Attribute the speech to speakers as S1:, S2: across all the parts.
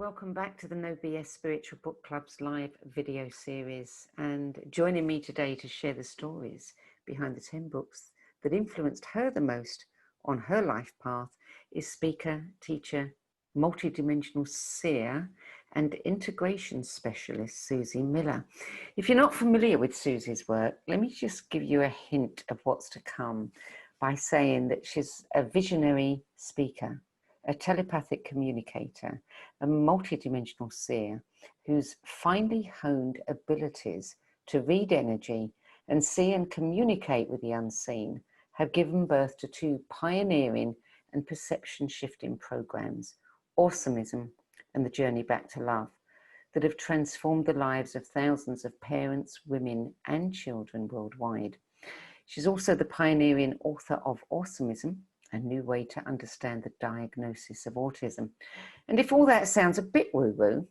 S1: welcome back to the No BS Spiritual Book Club's live video series. And joining me today to share the stories behind the 10 books that influenced her the most on her life path is speaker, teacher, multidimensional seer, and integration specialist SUZY Miller. If you're not familiar with Suzy's work, let me just give you a hint of what's to come by saying that she's a visionary speaker, a telepathic communicator, a multidimensional seer whose finely honed abilities to read energy and see and communicate with the unseen have given birth to two pioneering and perception shifting programs, Awesomism and The Journey Back to Love, that have transformed the lives of thousands of parents, women and children worldwide. She's also the pioneering author of Awesomism, a new way to understand the diagnosis of autism. And if all that sounds a bit woo-woo,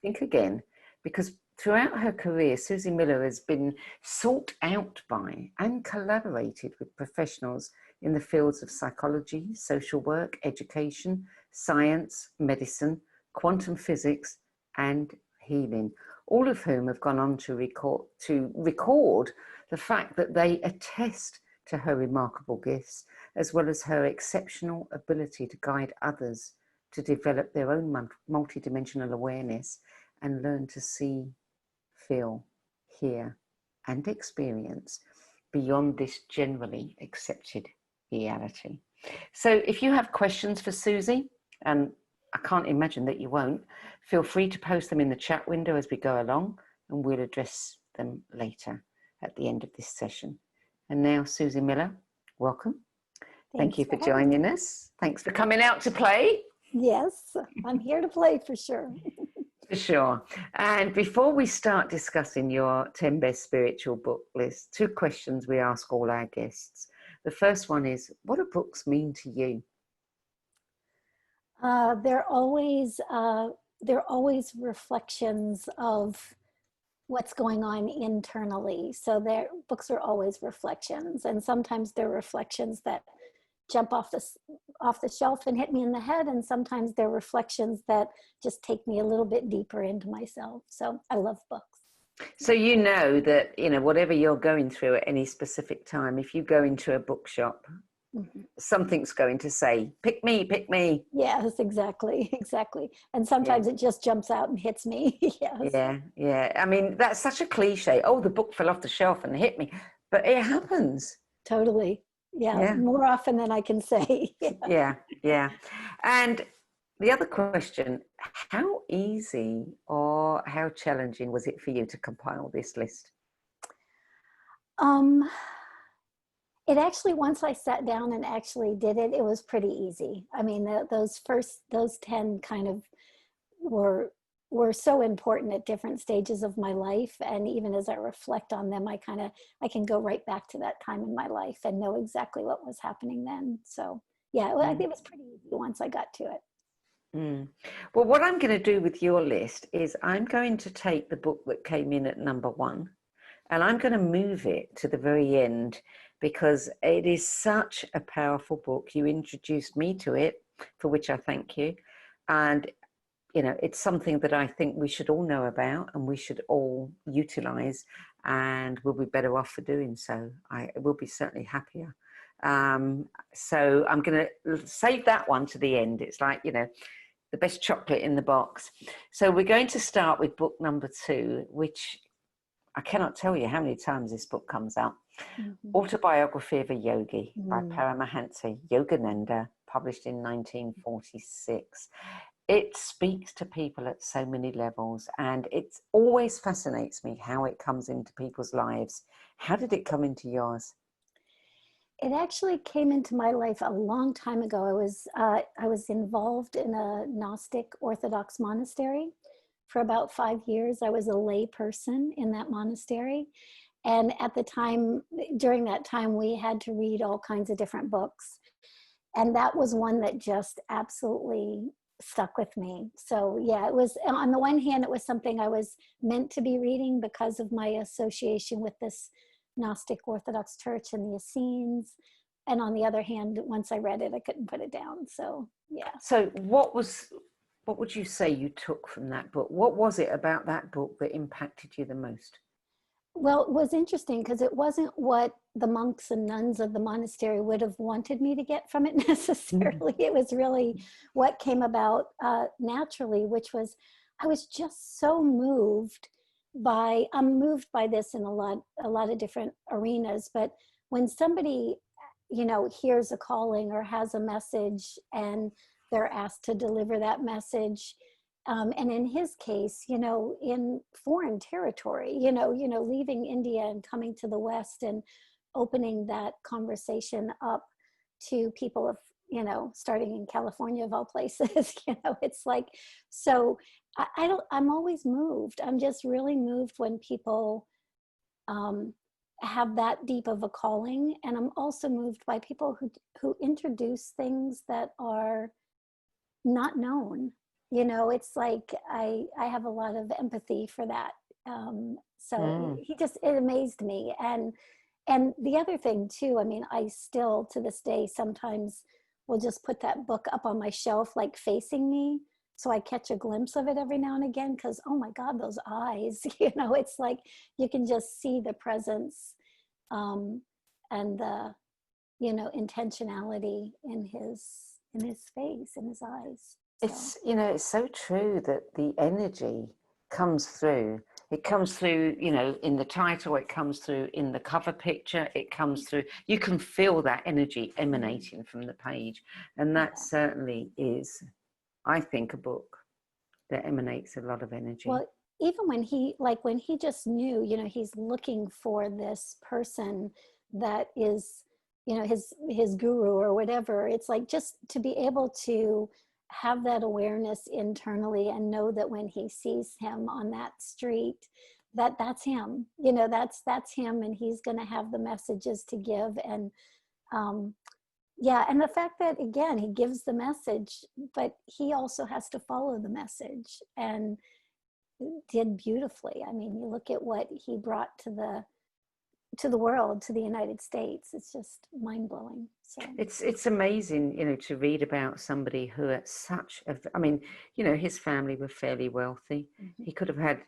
S1: think again, because throughout her career, SUZY Miller has been sought out by and collaborated with professionals in the fields of psychology, social work, education, science, medicine, quantum physics, and healing, all of whom have gone on to record the fact that they attest to her remarkable gifts, as well as her exceptional ability to guide others to develop their own multidimensional awareness and learn to see, feel, hear, and experience beyond this generally accepted reality. So if you have questions for Suzy, and I can't imagine that you won't, feel free to post them in the chat window as we go along, and we'll address them later at the end of this session. And now, SUZY Miller, welcome. Thank you for joining us. Thanks for coming out to play.
S2: Yes, I'm here to play for sure.
S1: For sure. And before we start discussing your 10 best spiritual book list, two questions we ask all our guests. The first one is, what do books mean to you?
S2: They're always reflections of what's going on internally. So their books are always reflections, and sometimes they're reflections that jump off the shelf and hit me in the head, and sometimes they're reflections that just take me a little bit deeper into myself. So I love books.
S1: So you know that, you know, whatever you're going through at any specific time, if you go into a bookshop, something's going to say, pick me, pick me.
S2: Yes, exactly. And sometimes it just jumps out and hits me. Yes.
S1: Yeah. I mean, that's such a cliche. Oh, the book fell off the shelf and hit me. But it happens.
S2: Totally. Yeah. More often than I can say.
S1: Yeah. And the other question, how easy or how challenging was it for you to compile this list?
S2: It actually, once I sat down and actually did it, it was pretty easy. I mean, those 10 kind of were so important at different stages of my life. And even as I reflect on them, I can go right back to that time in my life and know exactly what was happening then. So yeah, I think it was pretty easy once I got to it.
S1: Well, what I'm going to do with your list is I'm going to take the book that came in at number 1 and I'm going to move it to the very end, because it is such a powerful book. You introduced me to it, for which I thank you. And, you know, it's something that I think we should all know about and we should all utilize, and we'll be better off for doing so. I will be certainly happier. So I'm going to save that one to the end. It's like, you know, the best chocolate in the box. So we're going to start with book number 2, which I cannot tell you how many times this book comes out. Autobiography of a Yogi by Paramahansa Yogananda, published in 1946. It speaks to people at so many levels, and it always fascinates me how it comes into people's lives. How did it come into yours?
S2: It actually came into my life a long time ago. I was involved in a Gnostic Orthodox monastery for about 5 years. I was a lay person in that monastery. And at the time, during that time, we had to read all kinds of different books. And that was one that just absolutely stuck with me. So yeah, it was, on the one hand, it was something I was meant to be reading because of my association with this Gnostic Orthodox Church and the Essenes. And on the other hand, once I read it, I couldn't put it down. So yeah.
S1: So what was What would you say you took from that book? What was it about that book that impacted you the most?
S2: Well, it was interesting because it wasn't what the monks and nuns of the monastery would have wanted me to get from it necessarily. It was really what came about naturally, which was I was just so moved by, I'm moved by this in a lot of different arenas, but when somebody, you know, hears a calling or has a message and they're asked to deliver that message, and in his case, you know, in foreign territory, leaving India and coming to the West and opening that conversation up to people of, you know, starting in California of all places, you know, it's like, so I'm always moved. I'm just really moved when people have that deep of a calling. And I'm also moved by people who introduce things that are not known. You know, it's like I have a lot of empathy for that. So it amazed me. And the other thing too, I mean, I still to this day sometimes will just put that book up on my shelf, like facing me, so I catch a glimpse of it every now and again, because oh my God, those eyes, you know, it's like you can just see the presence and the, you know, intentionality in his face, in his eyes.
S1: It's, you know, it's so true that the energy comes through. It comes through, you know, in the title, it comes through in the cover picture, it comes through. You can feel that energy emanating from the page. And that certainly is, I think, a book that emanates a lot of energy.
S2: Well, even when he just knew, you know, he's looking for this person that is, you know, his guru or whatever. It's like just to be able to have that awareness internally and know that when he sees him on that street, that's him, you know, that's him, and he's going to have the messages to give. And yeah, and the fact that again he gives the message, but he also has to follow the message, and did beautifully. I mean, you look at what he brought to the world, to the United States. It's just mind-blowing. So
S1: it's amazing, you know, to read about somebody who at such a, I mean, you know, his family were fairly wealthy. He could have had,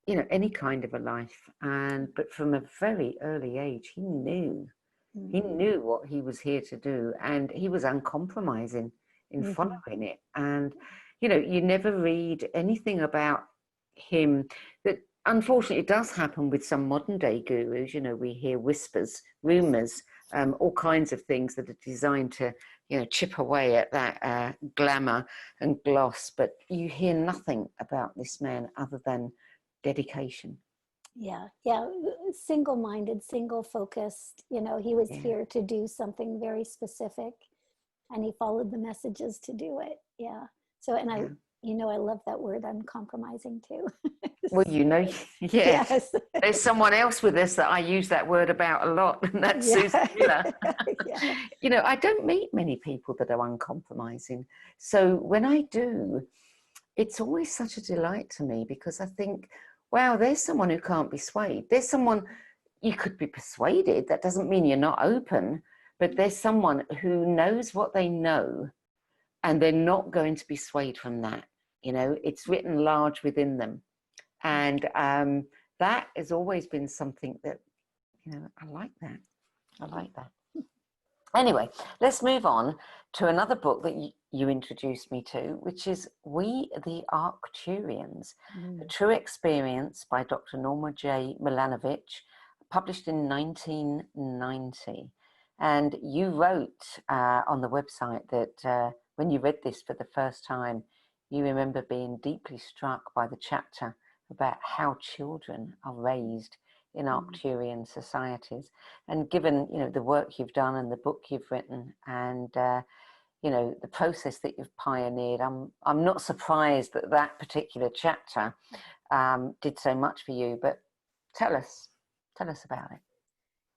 S1: you know, any kind of a life, but from a very early age he knew what he was here to do, and he was uncompromising in following it. And you know, you never read anything about him that, unfortunately, it does happen with some modern day gurus. You know, we hear whispers, rumors, all kinds of things that are designed to, you know, chip away at that glamour and gloss, but you hear nothing about this man other than dedication.
S2: yeah, single-minded, single-focused, you know, he was here to do something very specific, and he followed the messages to do it. Yeah. So, and I, you know, I love that word, uncompromising too.
S1: Well, you know,
S2: Yes.
S1: there's someone else with us that I use that word about a lot, and that's SUZY Miller. You know, I don't meet many people that are uncompromising. So when I do, it's always such a delight to me, because I think, wow, there's someone who can't be swayed. There's someone you could be persuaded. That doesn't mean you're not open, but there's someone who knows what they know, and they're not going to be swayed from that. You know, it's written large within them. And that has always been something that, you know, I like that. I like that. Anyway, let's move on to another book that you introduced me to, which is We the Arcturians, A True Experience by Dr. Norma J. Milanovich, published in 1990. And you wrote on the website that when you read this for the first time, you remember being deeply struck by the chapter about how children are raised in Arcturian societies. And given, you know, the work you've done and the book you've written, and you know, the process that you've pioneered, I'm not surprised that that particular chapter did so much for you. But tell us about it.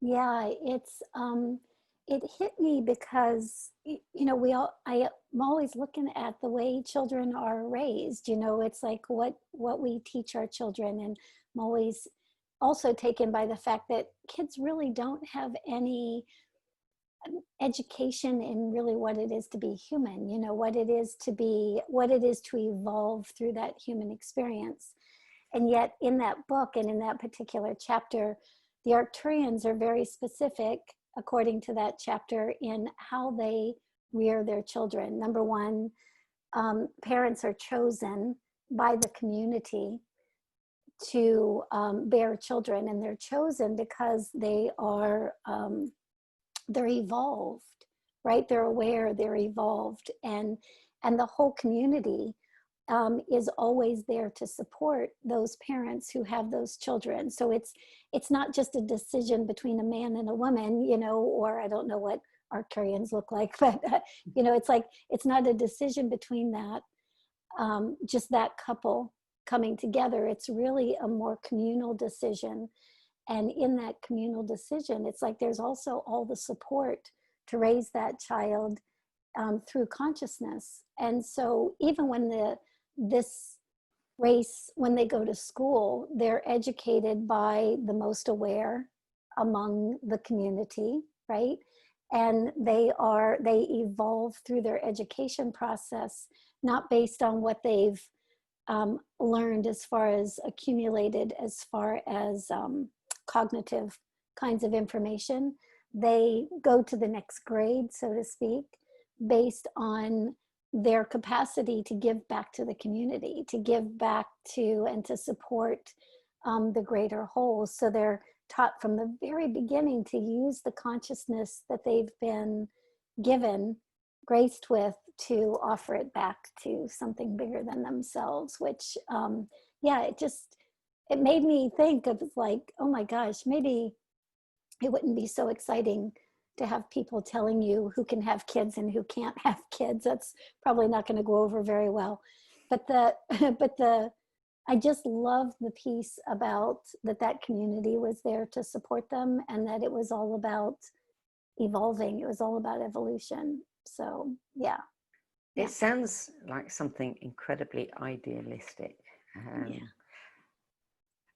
S2: Yeah, it's it hit me because, you know, I'm always looking at the way children are raised. You know, it's like what we teach our children, and I'm always also taken by the fact that kids really don't have any education in really what it is to be human, you know, what it is to evolve through that human experience. And yet in that book and in that particular chapter, the Arcturians are very specific, according to that chapter, in how they rear their children. Number one, parents are chosen by the community to bear children, and they're chosen because they are they're evolved, right? They're aware, they're evolved, and the whole community is always there to support those parents who have those children. So it's not just a decision between a man and a woman, you know, or I don't know what Arcturians look like, but you know, it's like, it's not a decision between that, just that couple coming together. It's really a more communal decision. And in that communal decision, it's like there's also all the support to raise that child through consciousness. And so even when this race, when they go to school, they're educated by the most aware among the community, right? And they evolve through their education process, not based on what they've learned as far as accumulated, as far as cognitive kinds of information. They go to the next grade, so to speak, based on their capacity to give back to the community, to give back to and to support the greater whole. So they're taught from the very beginning to use the consciousness that they've been given, graced with, to offer it back to something bigger than themselves, which, yeah, it made me think of, like, oh my gosh, maybe it wouldn't be so exciting to have people telling you who can have kids and who can't have kids. That's probably not going to go over very well. But I just love the piece about that community was there to support them, and that it was all about evolving. It was all about evolution. So, yeah.
S1: It sounds like something incredibly idealistic.
S2: Yeah.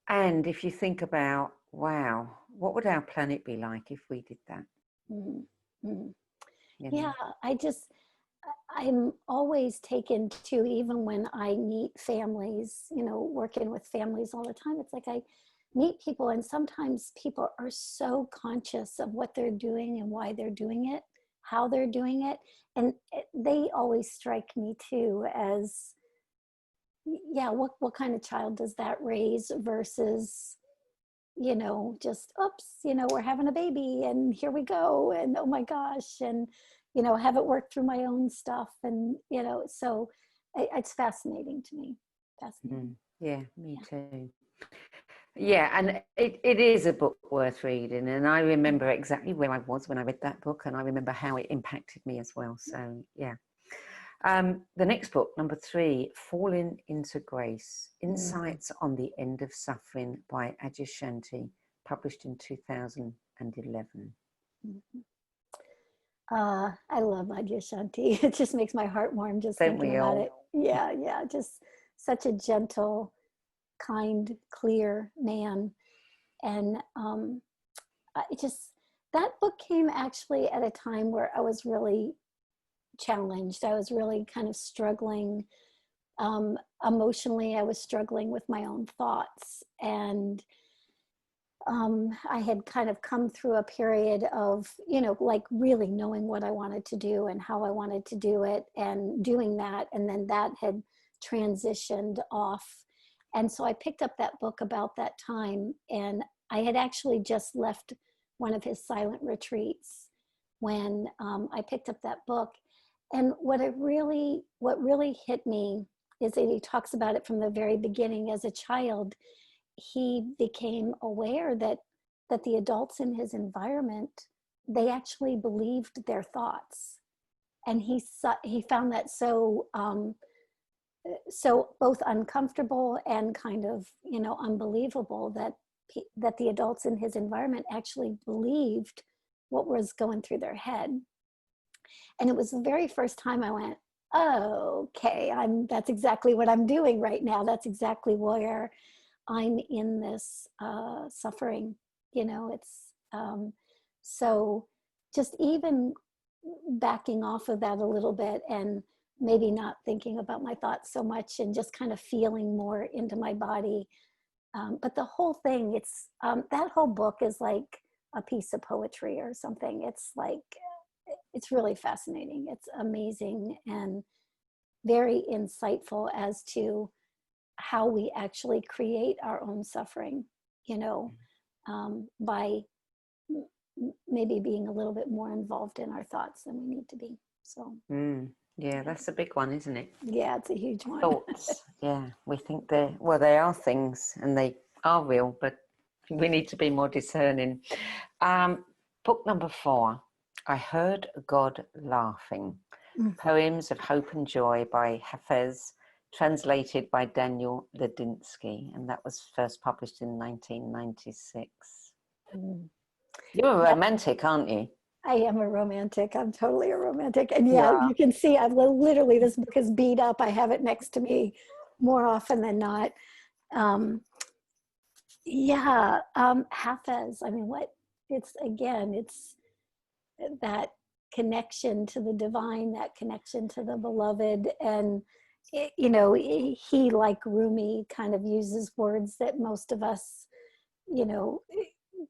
S1: And if you think about, wow, what would our planet be like if we did that?
S2: Mm-hmm. Mm-hmm.
S1: You
S2: Yeah,
S1: know?
S2: I'm always taken to, even when I meet families, you know, working with families all the time, it's like I meet people, and sometimes people are so conscious of what they're doing and why they're doing it, how they're doing it. And they always strike me too as, yeah, what kind of child does that raise versus, you know, just, oops, you know, we're having a baby and here we go, and oh my gosh, and, you know, haven't worked through my own stuff, and, you know, so it's fascinating to me. Fascinating.
S1: Yeah, me too. Yeah, and it is a book worth reading, and I remember exactly where I was when I read that book, and I remember how it impacted me as well. So yeah. The next book, number 3, Falling into Grace, Insights on the End of Suffering by Sandie, published in 2011.
S2: I love Sandie. It just makes my heart warm just thinking about it. Yeah, yeah, just such a gentle, kind, clear man. And that book came actually at a time where I was really challenged. I was really kind of struggling emotionally. I was struggling with my own thoughts, and I had kind of come through a period of, you know, like really knowing what I wanted to do and how I wanted to do it and doing that. And then that had transitioned off. And so I picked up that book about that time, and I had actually just left one of his silent retreats when I picked up that book. And what really hit me is that he talks about it from the very beginning. As a child, he became aware that the adults in his environment, they actually believed their thoughts. And he found that so both uncomfortable and kind of, you know, unbelievable that the adults in his environment actually believed what was going through their head. And it was the very first time I went, oh, okay, that's exactly what I'm doing right now. That's exactly where I'm in this suffering. You know, it's so just even backing off of that a little bit and maybe not thinking about my thoughts so much and just kind of feeling more into my body. But the whole thing, it's that whole book is like a piece of poetry or something. It's like, it's really fascinating. It's amazing and very insightful as to how we actually create our own suffering, you know, by maybe being a little bit more involved in our thoughts than we need to be. So
S1: yeah, that's a big one, isn't it?
S2: yeah, it's a huge one.
S1: Thoughts. Yeah, we think they are things and they are real, but we need to be more discerning. Book number 4, I Heard God Laughing. Poems of Hope and Joy by Hafez, translated by Daniel Ladinsky, and that was first published in 1996. You're a romantic, aren't you?
S2: I am a romantic. I'm totally a romantic. And yeah, you can see I've literally, this book is beat up. I have it next to me more often than not. Hafez, I mean, it's that connection to the divine, that connection to the beloved. And, you know, he, like Rumi, kind of uses words that most of us, you know,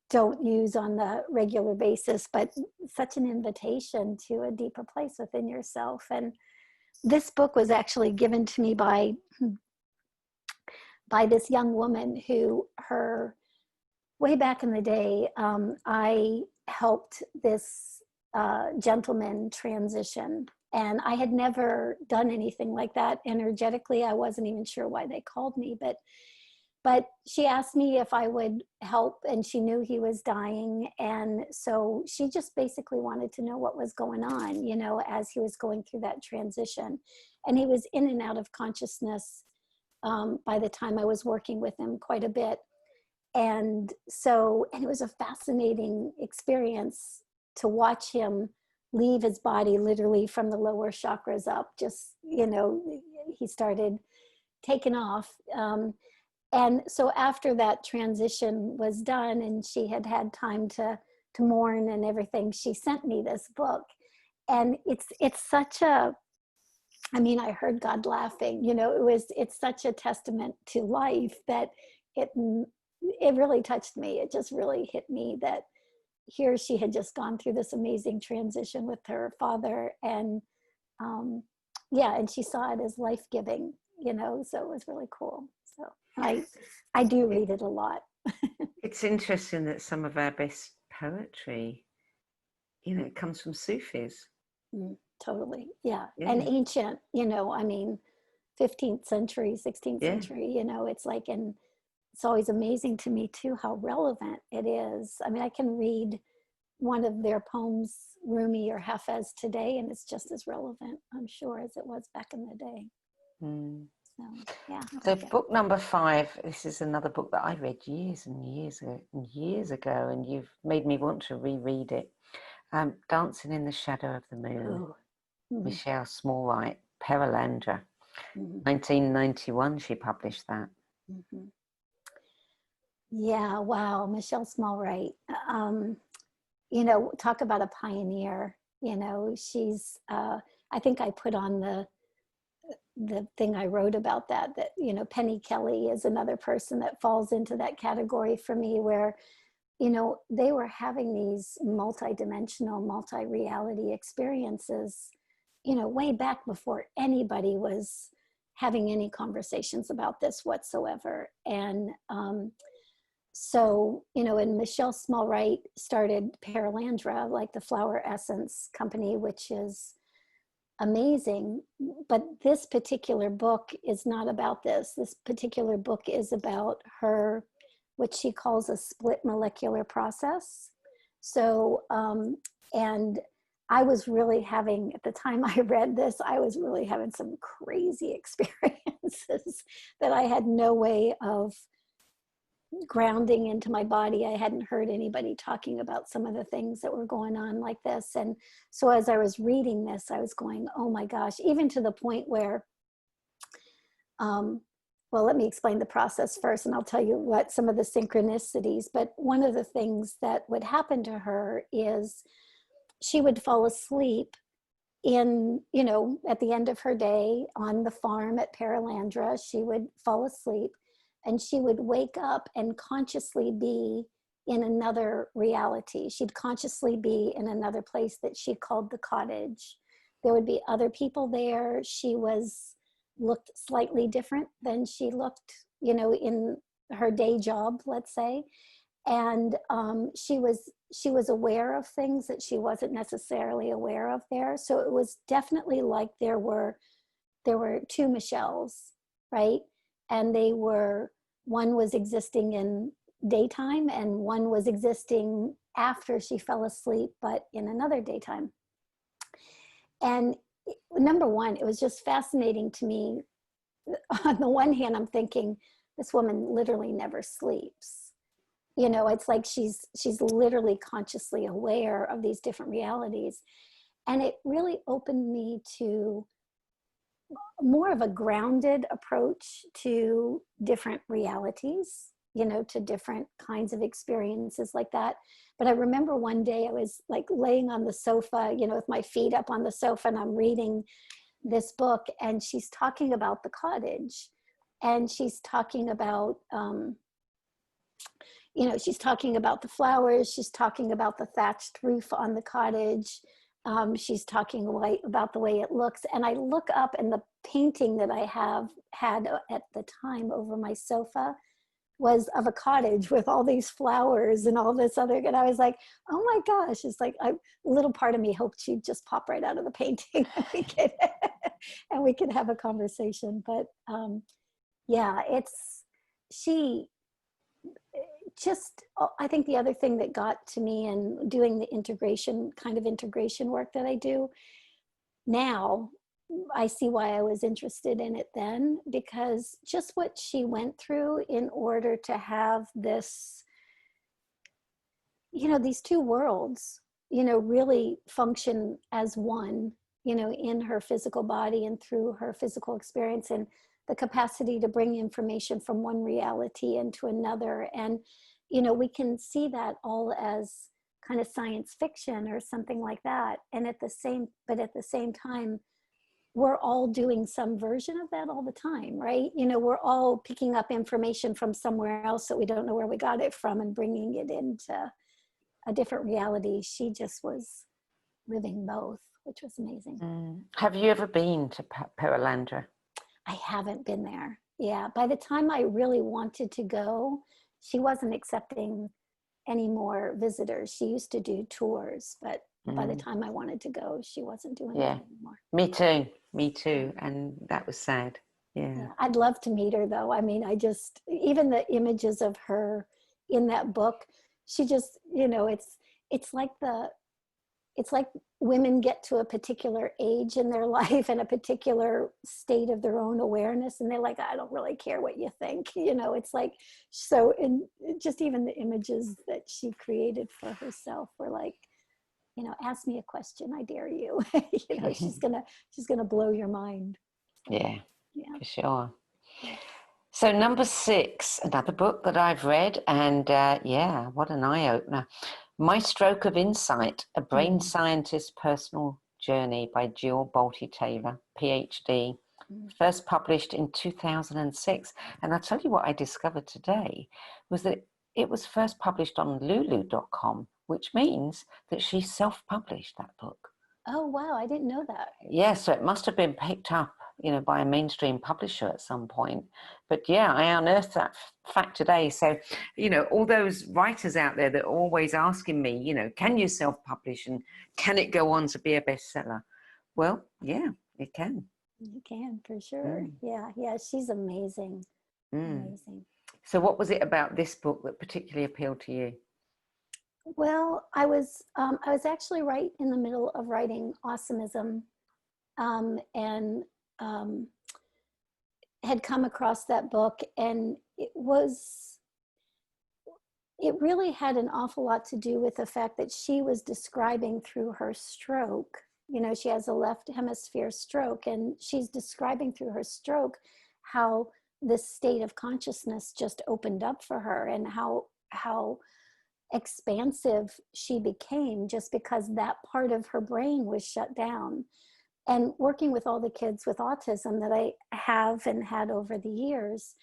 S2: don't use on the regular basis, but such an invitation to a deeper place within yourself. And this book was actually given to me by this young woman who, way back in the day, I helped this gentleman transition, and I had never done anything like that energetically. I wasn't even sure why they called me, but she asked me if I would help, and she knew he was dying. And so she just basically wanted to know what was going on, you know, as he was going through that transition. And he was in and out of consciousness by the time I was working with him quite a bit. And it was a fascinating experience to watch him leave his body literally from the lower chakras up. Just, you know, he started taking off. And so after that transition was done and she had had time to mourn and everything, she sent me this book. And it's such a, I mean, I heard God laughing, you know, it's such a testament to life that it really touched me. It just really hit me that here she had just gone through this amazing transition with her father. And and she saw it as life-giving, you know, so it was really cool. So I do read it a lot.
S1: It's interesting that some of our best poetry, you know, it comes from Sufis.
S2: Totally, yeah. And ancient, you know, I mean, 15th century, 16th century, you know, it's like, and it's always amazing to me too how relevant it is. I mean, I can read one of their poems, Rumi or Hafez, today, and it's just as relevant, I'm sure, as it was back in the day. So, yeah.
S1: So book number 5, this is another book that I read years and years ago, and you've made me want to reread it. Dancing in the Shadow of the Moon, Michelle Smallwright, Perelandra. 1991 she published that.
S2: Yeah, wow, Michelle Smallwright. You know, talk about a pioneer. You know, she's, I think I put on the thing I wrote about that, you know, Penny Kelly is another person that falls into that category for me, where, you know, they were having these multi-dimensional, multi-reality experiences, you know, way back before anybody was having any conversations about this whatsoever. And so, you know, and Michelle Smallwright started Perelandra, like the flower essence company, which is amazing. But this particular book is not about this. This particular book is about her, what she calls a split molecular process. So, and I was really having, at the time I read this, I was really having some crazy experiences that I had no way of grounding into my body. I hadn't heard anybody talking about some of the things that were going on like this. And so as I was reading this, I was going, oh my gosh, even to the point where, well, let me explain the process first, and I'll tell you what some of the synchronicities. But one of the things that would happen to her is she would fall asleep in, you know, at the end of her day on the farm at Perelandra. She would fall asleep and she would wake up and consciously be in another reality. She'd consciously be in another place that she called the cottage. There would be other people there. She looked slightly different than she looked, you know, in her day job, let's say. And she was aware of things that she wasn't necessarily aware of there. So it was definitely like there were two Michelles, right? And one was existing in daytime and one was existing after she fell asleep, but in another daytime. And number one, it was just fascinating to me. On the one hand, I'm thinking, this woman literally never sleeps. You know, it's like she's literally consciously aware of these different realities. And it really opened me to more of a grounded approach to different realities, you know, to different kinds of experiences like that. But I remember one day I was like laying on the sofa, you know, with my feet up on the sofa, and I'm reading this book, and she's talking about the cottage, and she's talking about, you know, she's talking about the flowers, she's talking about the thatched roof on the cottage, she's talking about the way it looks. And I look up, and the painting that I had at the time over my sofa was of a cottage with all these flowers and all this other, and I was like, oh my gosh, it's like a little part of me hoped she'd just pop right out of the painting and we could have a conversation. But yeah, I think the other thing that got to me in doing the integration work that I do now, I see why I was interested in it then, because just what she went through in order to have this, you know, these two worlds, you know, really function as one, you know, in her physical body and through her physical experience, and the capacity to bring information from one reality into another. And, you know, we can see that all as kind of science fiction or something like that. And at the same time, we're all doing some version of that all the time, right? You know, we're all picking up information from somewhere else that we don't know where we got it from and bringing it into a different reality. She just was living both, which was amazing.
S1: Have you ever been to Perelandra?
S2: I haven't been there. Yeah, by the time I really wanted to go, she wasn't accepting any more visitors. She used to do tours, but by the time I wanted to go, she wasn't doing that anymore.
S1: Me too. And that was sad. Yeah.
S2: I'd love to meet her though. I mean, even the images of her in that book, she just, you know, it's like women get to a particular age in their life and a particular state of their own awareness, and they're like, I don't really care what you think, you know. It's like, so in just even the images that she created for herself were like, you know, ask me a question, I dare you. You know, she's gonna blow your mind.
S1: Yeah, for sure. So number 6, another book that I've read, and yeah, what an eye-opener. My Stroke of Insight, A Brain Scientist's Personal Journey by Jill Bolte-Taylor, PhD, first published in 2006. And I'll tell you what I discovered today was that it was first published on lulu.com, which means that she self-published that book.
S2: Oh, wow, I didn't know that.
S1: Yeah, so it must have been picked up, you know, by a mainstream publisher at some point. But yeah, I unearthed that fact today. So, you know, all those writers out there that are always asking me, you know, can you self-publish and can it go on to be a bestseller? Well, yeah, it can.
S2: You can, for sure. Yeah, she's amazing. Amazing.
S1: So what was it about this book that particularly appealed to you?
S2: Well, I was actually right in the middle of writing Awesomism, and had come across that book, and it really had an awful lot to do with the fact that she was describing through her stroke. You know, she has a left hemisphere stroke, and she's describing through her stroke how this state of consciousness just opened up for her, and how expansive she became just because that part of her brain was shut down. And working with all the kids with autism that I have and had over the years,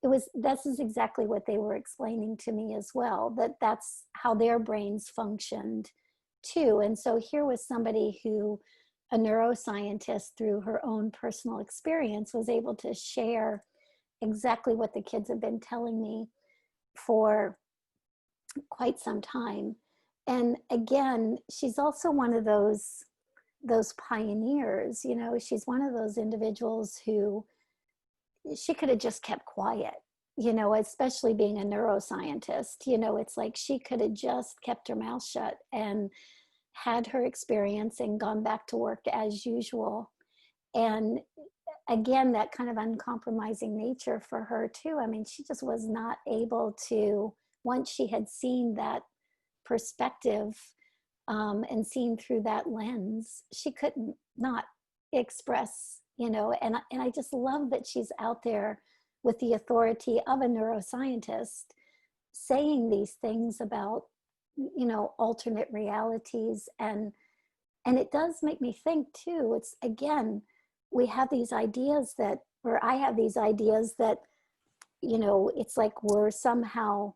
S2: this is exactly what they were explaining to me as well, that's how their brains functioned too. And so here was somebody who, a neuroscientist, through her own personal experience, was able to share exactly what the kids have been telling me for quite some time. And again, she's also one of those pioneers. You know, she's one of those individuals who, she could have just kept quiet, you know, especially being a neuroscientist. You know, it's like she could have just kept her mouth shut and had her experience and gone back to work as usual. And again, that kind of uncompromising nature for her too. I mean, she just was not able to, once she had seen that perspective and seen through that lens, she couldn't not express, you know. And I just love that she's out there with the authority of a neuroscientist saying these things about, you know, alternate realities. And it does make me think too, it's, again, we have these ideas that, or I have these ideas that, you know, it's like we're somehow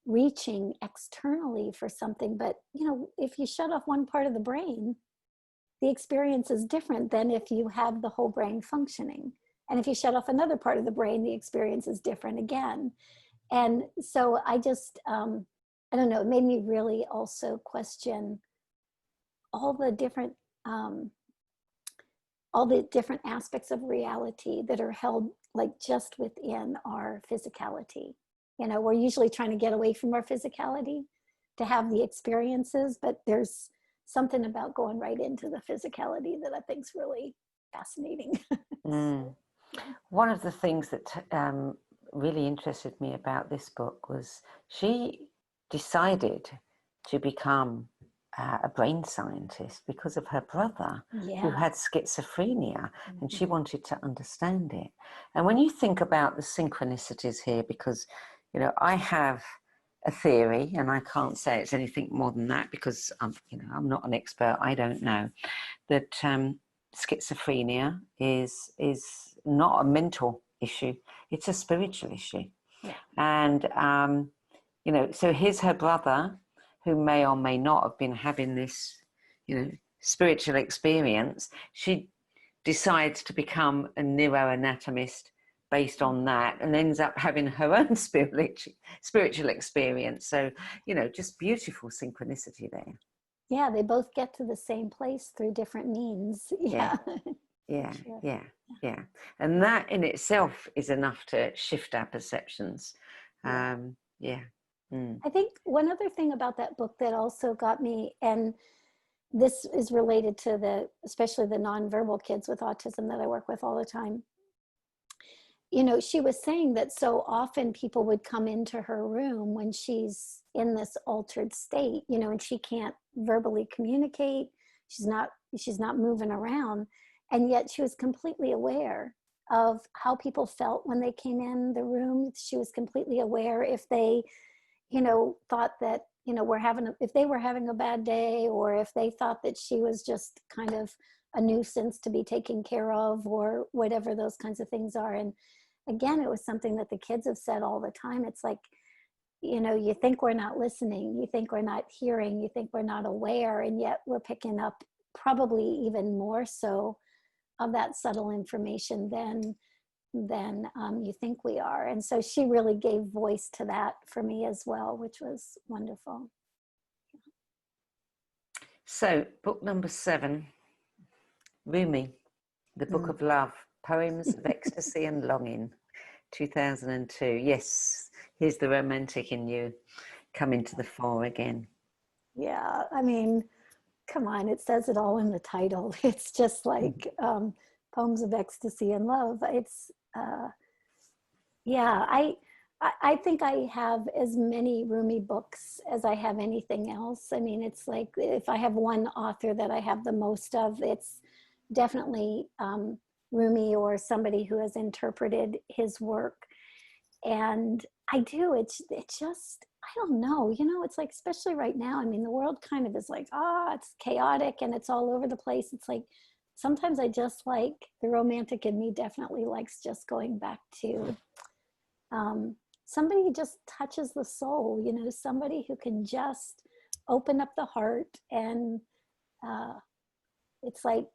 S2: reaching externally for something. But, you know, if you shut off one part of the brain, the experience is different than if you have the whole brain functioning. And if you shut off another part of the brain, the experience is different again. And so I just, I don't know, it made me really also question all the different aspects of reality that are held like just within our physicality. You know, we're usually trying to get away from our physicality to have the experiences, but there's something about going right into the physicality that I think is really fascinating.
S1: One of the things that really interested me about this book was she decided to become a brain scientist because of her brother who had schizophrenia, and she wanted to understand it. And when you think about the synchronicities here, because, you know, I have a theory, and I can't say it's anything more than that because I'm not an expert. I don't know that schizophrenia is not a mental issue; it's a spiritual issue.
S2: Yeah.
S1: And you know, so here's her brother, who may or may not have been having this, you know, spiritual experience. She decides to become a neuroanatomist based on that, and ends up having her own spiritual experience. So, you know, just beautiful synchronicity there.
S2: Yeah, they both get to the same place through different means. Yeah.
S1: Yeah,
S2: Sure.
S1: yeah. And that in itself is enough to shift our perceptions.
S2: I think one other thing about that book that also got me, and this is related to especially the nonverbal kids with autism that I work with all the time. You know, she was saying that so often people would come into her room when she's in this altered state, you know, and she can't verbally communicate. She's not moving around. And yet she was completely aware of how people felt when they came in the room. She was completely aware if they, you know, thought that, you know, if they were having a bad day, or if they thought that she was just kind of a nuisance to be taken care of, or whatever those kinds of things are. And again, it was something that the kids have said all the time. It's like, you know, you think we're not listening, you think we're not hearing, you think we're not aware, and yet we're picking up probably even more so of that subtle information than you think we are. And so she really gave voice to that for me as well, which was wonderful.
S1: So book number 7, Rumi, The Book of Love, Poems of Ecstasy and Longing, 2002. Yes, here's the romantic in you coming to the fore again. Yeah,
S2: I mean, come on, it says it all in the title. It's just like Poems of Ecstasy and Love. It's I think I have as many Rumi books as I have anything else. I mean, it's like if I have one author that I have the most of, it's definitely Rumi, or somebody who has interpreted his work. And I do. It's just, I don't know, you know, it's like, especially right now, I mean, the world kind of is like, it's chaotic and it's all over the place. It's like, sometimes I just like, the romantic in me definitely likes just going back to somebody who just touches the soul, you know, somebody who can just open up the heart. And it's like,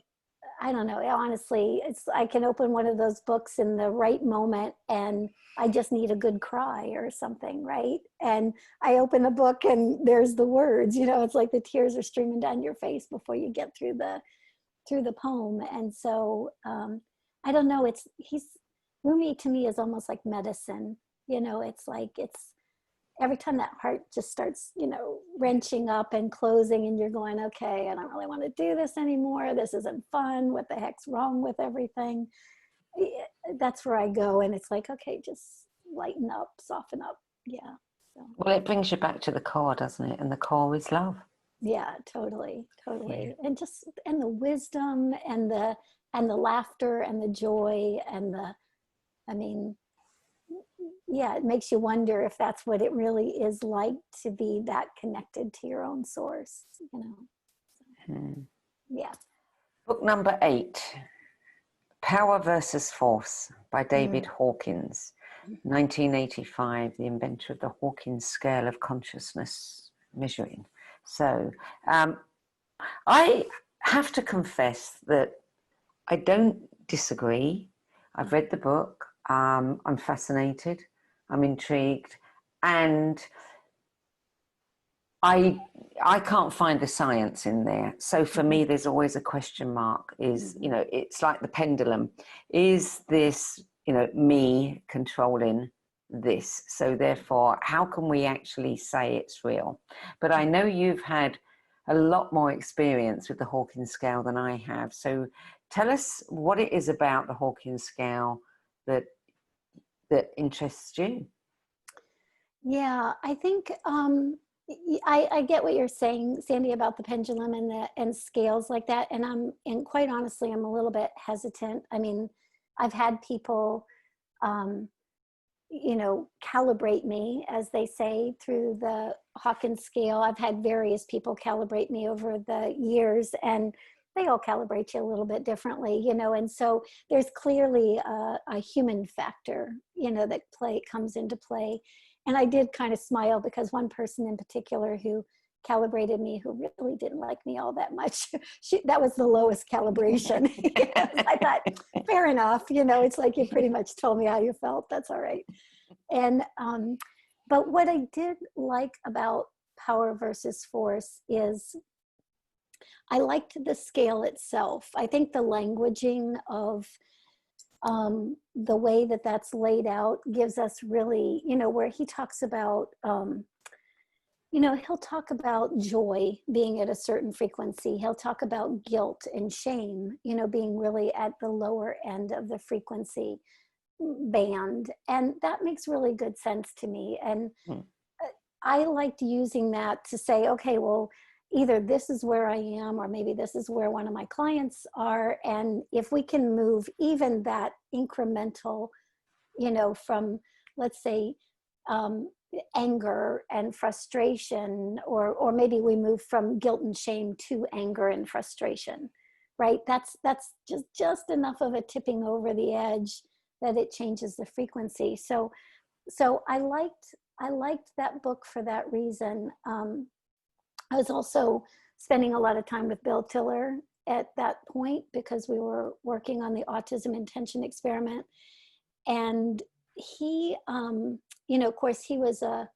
S2: I don't know, honestly, I can open one of those books in the right moment and I just need a good cry or something, right? And I open the book and there's the words, you know, it's like the tears are streaming down your face before you get through the poem. And so I don't know, Rumi to me is almost like medicine, you know, it's like, it's every time that heart just starts, you know, wrenching up and closing and you're going, okay, I don't really want to do this anymore. This isn't fun. What the heck's wrong with everything? That's where I go. And it's like, okay, just lighten up, soften up. Yeah. So.
S1: Well, it brings you back to the core, doesn't it? And the core is love.
S2: Yeah, totally. Yeah. And the wisdom and the laughter and the joy and yeah, it makes you wonder if that's what it really is like to be that connected to your own source, you know. So, yeah.
S1: Book number 8, Power versus Force by David Hawkins, 1985, the inventor of the Hawkins scale of consciousness measuring. So I have to confess that I don't disagree. I've read the book. I'm fascinated. I'm intrigued, and I can't find the science in there. So for me, there's always a question mark. Is, you know, it's like the pendulum. Is this, you know, me controlling this? So therefore, how can we actually say it's real? But I know you've had a lot more experience with the Hawkins scale than I have. So tell us what it is about the Hawkins scale that interests you.
S2: Yeah, I think I get what you're saying, Sandie, about the pendulum and scales like that. And quite honestly, I'm a little bit hesitant. I mean, I've had people, you know, calibrate me, as they say, through the Hawkins scale. I've had various people calibrate me over the years, and they all calibrate you a little bit differently, you know. And so there's clearly a human factor, you know, that comes into play. And I did kind of smile because one person in particular who calibrated me, who really didn't like me all that much, that was the lowest calibration. Yes, I thought, fair enough, you know, it's like, you pretty much told me how you felt, that's all right. And but what I did like about Power versus Force is I liked the scale itself. I think the languaging of the way that that's laid out gives us really, you know, where he talks about, you know, he'll talk about joy being at a certain frequency. He'll talk about guilt and shame, you know, being really at the lower end of the frequency band. And that makes really good sense to me. And I liked using that to say, okay, well, either this is where I am, or maybe this is where one of my clients are. And if we can move even that incremental, you know, from, let's say, anger and frustration, or maybe we move from guilt and shame to anger and frustration, right? That's just enough of a tipping over the edge that it changes the frequency. So I liked that book for that reason. I was also spending a lot of time with Bill Tiller at that point because we were working on the autism intention experiment. And he, you know, of course, he was a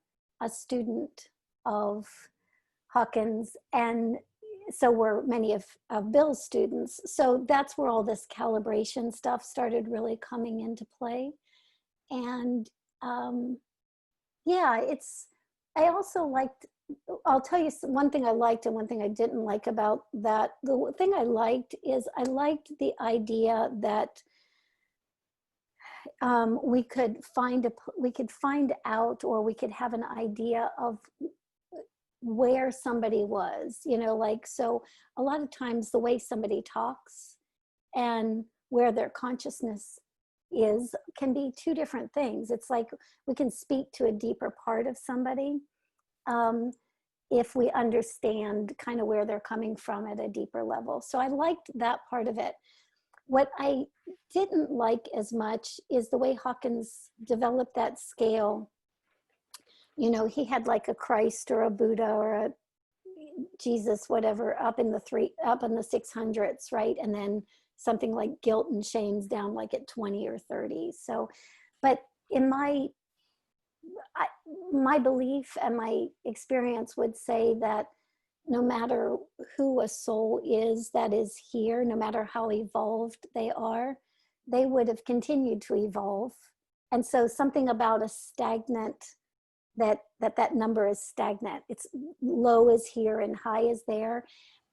S2: student of Hawkins, and so were many of Bill's students. So that's where all this calibration stuff started really coming into play. And yeah, I also liked, I'll tell you one thing I liked and one thing I didn't like about that. The thing I liked is I liked the idea that we could find out, or we could have an idea of where somebody was, you know, like, so a lot of times the way somebody talks and where their consciousness can be two different things. It's like we can speak to a deeper part of somebody if we understand kind of where they're coming from at a deeper level. So I liked that part of it. What I didn't like as much is the way Hawkins developed that scale. You know, he had like a Christ or a Buddha or a Jesus, whatever, up in the 600s, right? And then something like guilt and shame's down like at 20 or 30. So, but in my belief and my experience would say that no matter who a soul is that is here, no matter how evolved they are, they would have continued to evolve. And so something about a stagnant, that number is stagnant. It's low is here and high is there,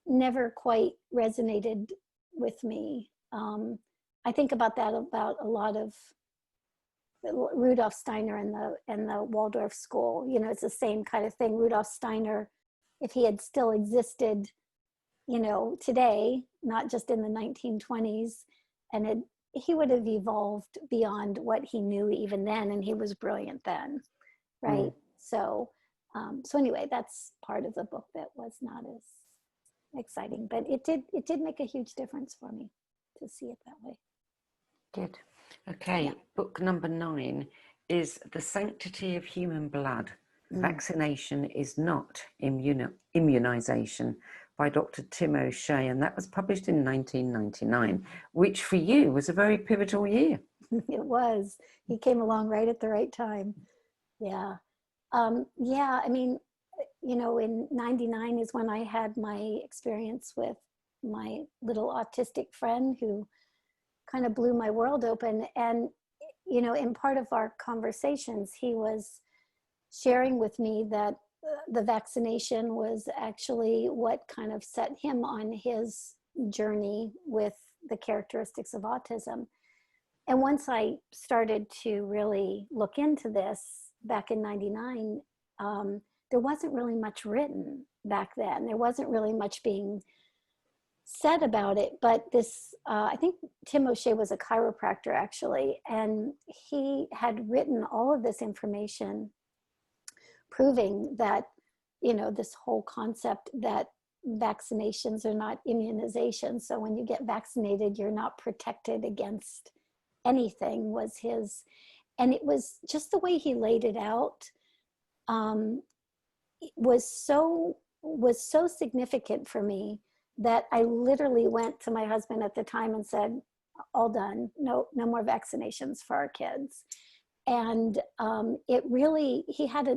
S2: never quite resonated with me. I think about that about a lot of Rudolf Steiner and the Waldorf school. You know, it's the same kind of thing. Rudolf Steiner, if he had still existed, you know, today, not just in the 1920s, and he would have evolved beyond what he knew even then, and he was brilliant then, right? So anyway, that's part of the book that was not as exciting, but it did make a huge difference for me to see it that way.
S1: Good. Okay, yeah. Book number 9 is The Sanctity of Human Blood. Vaccination is not immunization, by Dr. Tim O'Shea, and that was published in 1999, which for you was a very pivotal year.
S2: It was. He came along right at the right time. Yeah. Yeah, I mean, you know, in 99 is when I had my experience with my little autistic friend who kind of blew my world open. And, you know, in part of our conversations, he was sharing with me that the vaccination was actually what kind of set him on his journey with the characteristics of autism. And once I started to really look into this back in 99, there wasn't really much written back then. There wasn't really much being said about it, but this, I think Tim O'Shea was a chiropractor actually, and he had written all of this information proving that, you know, this whole concept that vaccinations are not immunizations. So when you get vaccinated, you're not protected against anything was his. And it was just the way he laid it out was so significant for me that I literally went to my husband at the time and said, all done, no more vaccinations for our kids. And it really,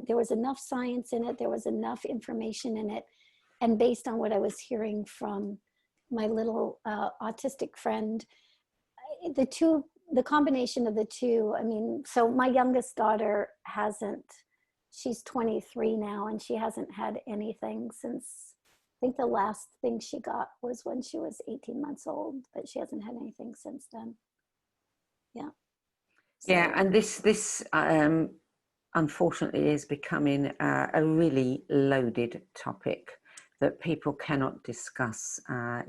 S2: there was enough science in it, there was enough information in it. And based on what I was hearing from my little autistic friend, the combination of the two, I mean, so my youngest daughter she's 23 now, and she hasn't had anything since, I think the last thing she got was when she was 18 months old, but she hasn't had anything since then. Yeah. So.
S1: Yeah, and this unfortunately is becoming a really loaded topic that people cannot discuss,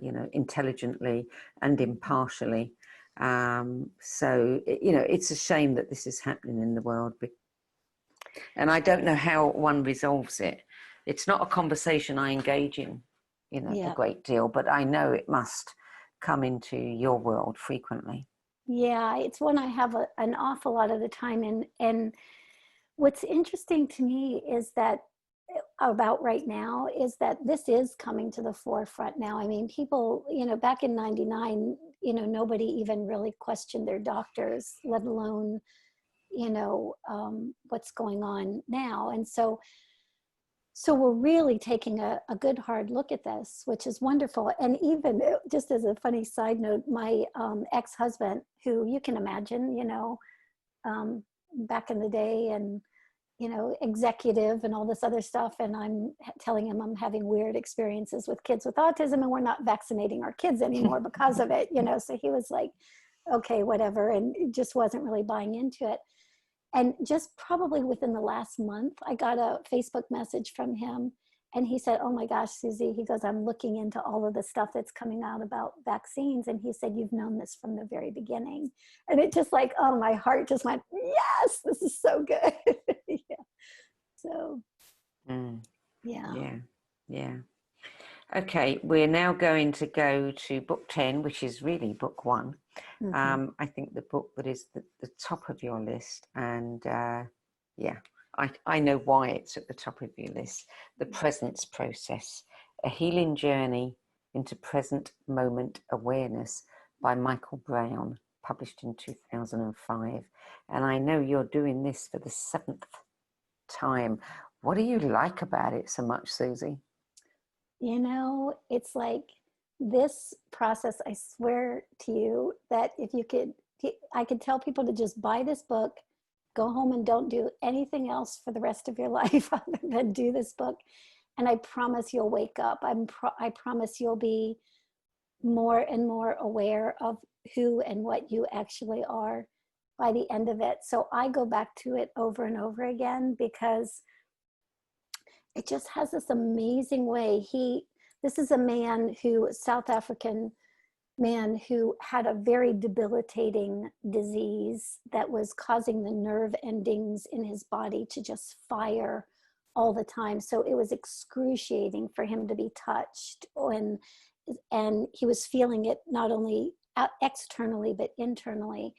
S1: you know, intelligently and impartially. So, you know, it's a shame that this is happening in the world. And I don't know how one resolves it. It's not a conversation I engage in, you know, a great deal, but I know it must come into your world frequently.
S2: Yeah, it's one I have an awful lot of the time. And what's interesting to me is that about right now is that this is coming to the forefront now. I mean, people, you know, back in 99, you know, nobody even really questioned their doctors, let alone, you know, what's going on now. And so we're really taking a good hard look at this, which is wonderful. And even just as a funny side note, my ex-husband, who you can imagine, you know, back in the day, and, you know, executive and all this other stuff. And I'm telling him I'm having weird experiences with kids with autism, and we're not vaccinating our kids anymore because of it, you know. So he was like, okay, whatever, and just wasn't really buying into it. And just probably within the last month, I got a Facebook message from him, And he said, oh my gosh, Suzy, he goes, I'm looking into all of the stuff that's coming out about vaccines. And he said, you've known this from the very beginning. And it just like, oh, my heart just went, yes, this is so good. Yeah. So,
S1: Yeah. Yeah. Okay, we're now going to go to book 10, which is really book 1. I think the book that is the top of your list, and yeah, I know why it's at the top of your list. The Presence Process, A Healing Journey into Present Moment Awareness by Michael Brown, published in 2005. And I know you're doing this for the 7th time. What do you like about it so much, Suzy?
S2: You know, it's like this process, I swear to you that if you could, I could tell people to just buy this book, go home and don't do anything else for the rest of your life other than do this book. And I promise you'll wake up. I promise you'll be more and more aware of who and what you actually are by the end of it. So I go back to it over and over again because it just has this amazing way. This is a man South African man who had a very debilitating disease that was causing the nerve endings in his body to just fire all the time. So it was excruciating for him to be touched, and he was feeling it not only externally, but internally.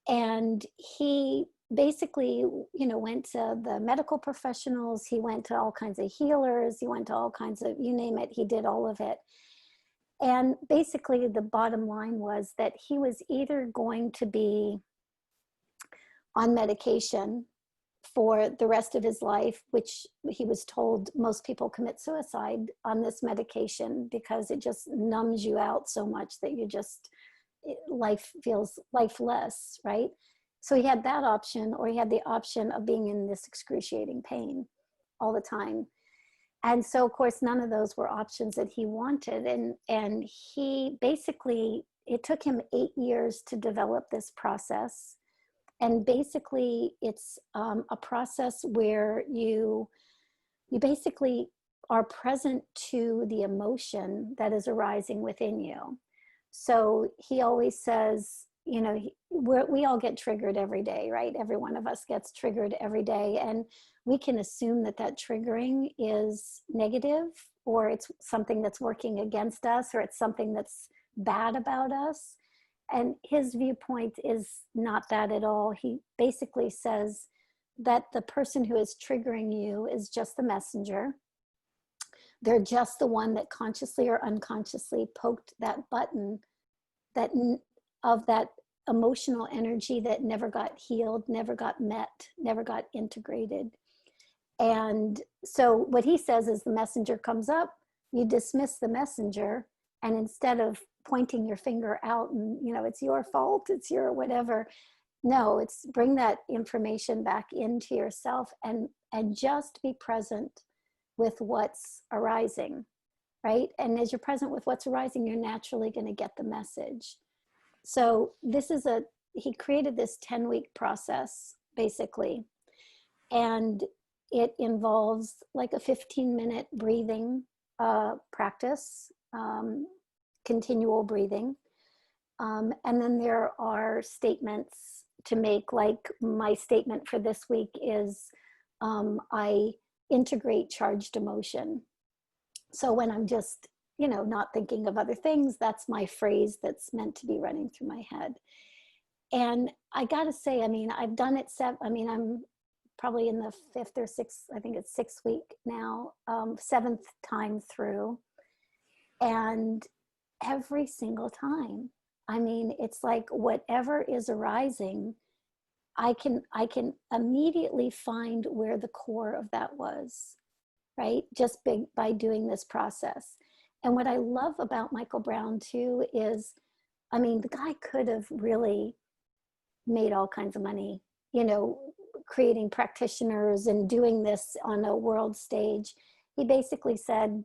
S2: And he basically, went to the medical professionals. He went to all kinds of healers. He went to all kinds of, you name it, he did all of it. And basically the bottom line was that he was either going to be on medication for the rest of his life, which he was told most people commit suicide on this medication because it just numbs you out so much that life feels lifeless, right? So he had that option, or he had the option of being in this excruciating pain all the time. And so, of course, none of those were options that he wanted. And he basically, it took him 8 years to develop this process. And basically, it's a process where you basically are present to the emotion that is arising within you. So he always says, we all get triggered every day, right? Every one of us gets triggered every day. And we can assume that triggering is negative, or it's something that's working against us, or it's something that's bad about us. And his viewpoint is not that at all. He basically says that the person who is triggering you is just the messenger. They're just the one that consciously or unconsciously poked that button of that emotional energy that never got healed, never got met, never got integrated. And so what he says is the messenger comes up, you dismiss the messenger, and instead of pointing your finger out and, it's your fault, it's your whatever, no, it's bring that information back into yourself and just be present with what's arising, right? And as you're present with what's arising, you're naturally going to get the message. So he created this 10-week process, basically. And it involves like a 15-minute breathing practice, continual breathing. And then there are statements to make, like my statement for this week is, I integrate charged emotion. So when I'm just, not thinking of other things, that's my phrase that's meant to be running through my head. And I got to say, I've done it. I'm probably in the 5th or 6th, I think it's 6th week now, 7th time through. And every single time, it's like whatever is arising, I can immediately find where the core of that was, right? Just by doing this process. And what I love about Michael Brown too is, the guy could have really made all kinds of money, creating practitioners and doing this on a world stage. He basically said,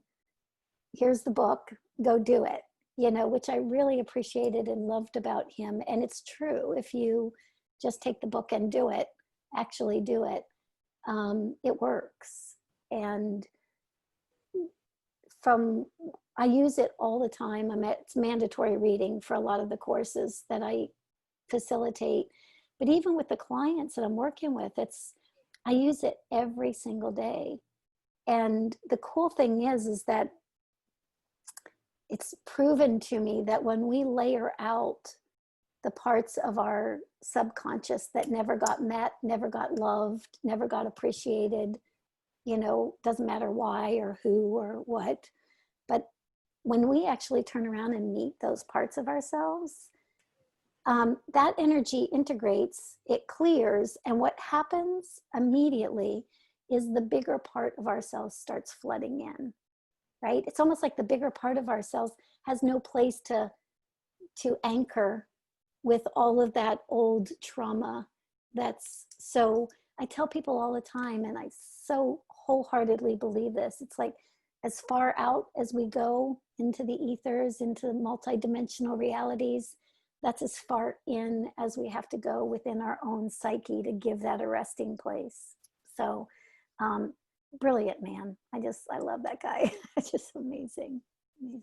S2: here's the book, go do it, which I really appreciated and loved about him. And it's true, if you just take the book and do it, actually do it, it works. And I use it all the time. It's mandatory reading for a lot of the courses that I facilitate. But even with the clients that I'm working with, I use it every single day. And the cool thing is that it's proven to me that when we layer out the parts of our subconscious that never got met, never got loved, never got appreciated, doesn't matter why or who or what, but when we actually turn around and meet those parts of ourselves, that energy integrates, it clears, and what happens immediately is the bigger part of ourselves starts flooding in, right? It's almost like the bigger part of ourselves has no place to anchor with all of that old trauma. So I tell people all the time, and I so wholeheartedly believe this, it's like as far out as we go into the ethers, into multidimensional realities, that's as far in as we have to go within our own psyche to give that a resting place. So brilliant, man. I love that guy. It's just amazing.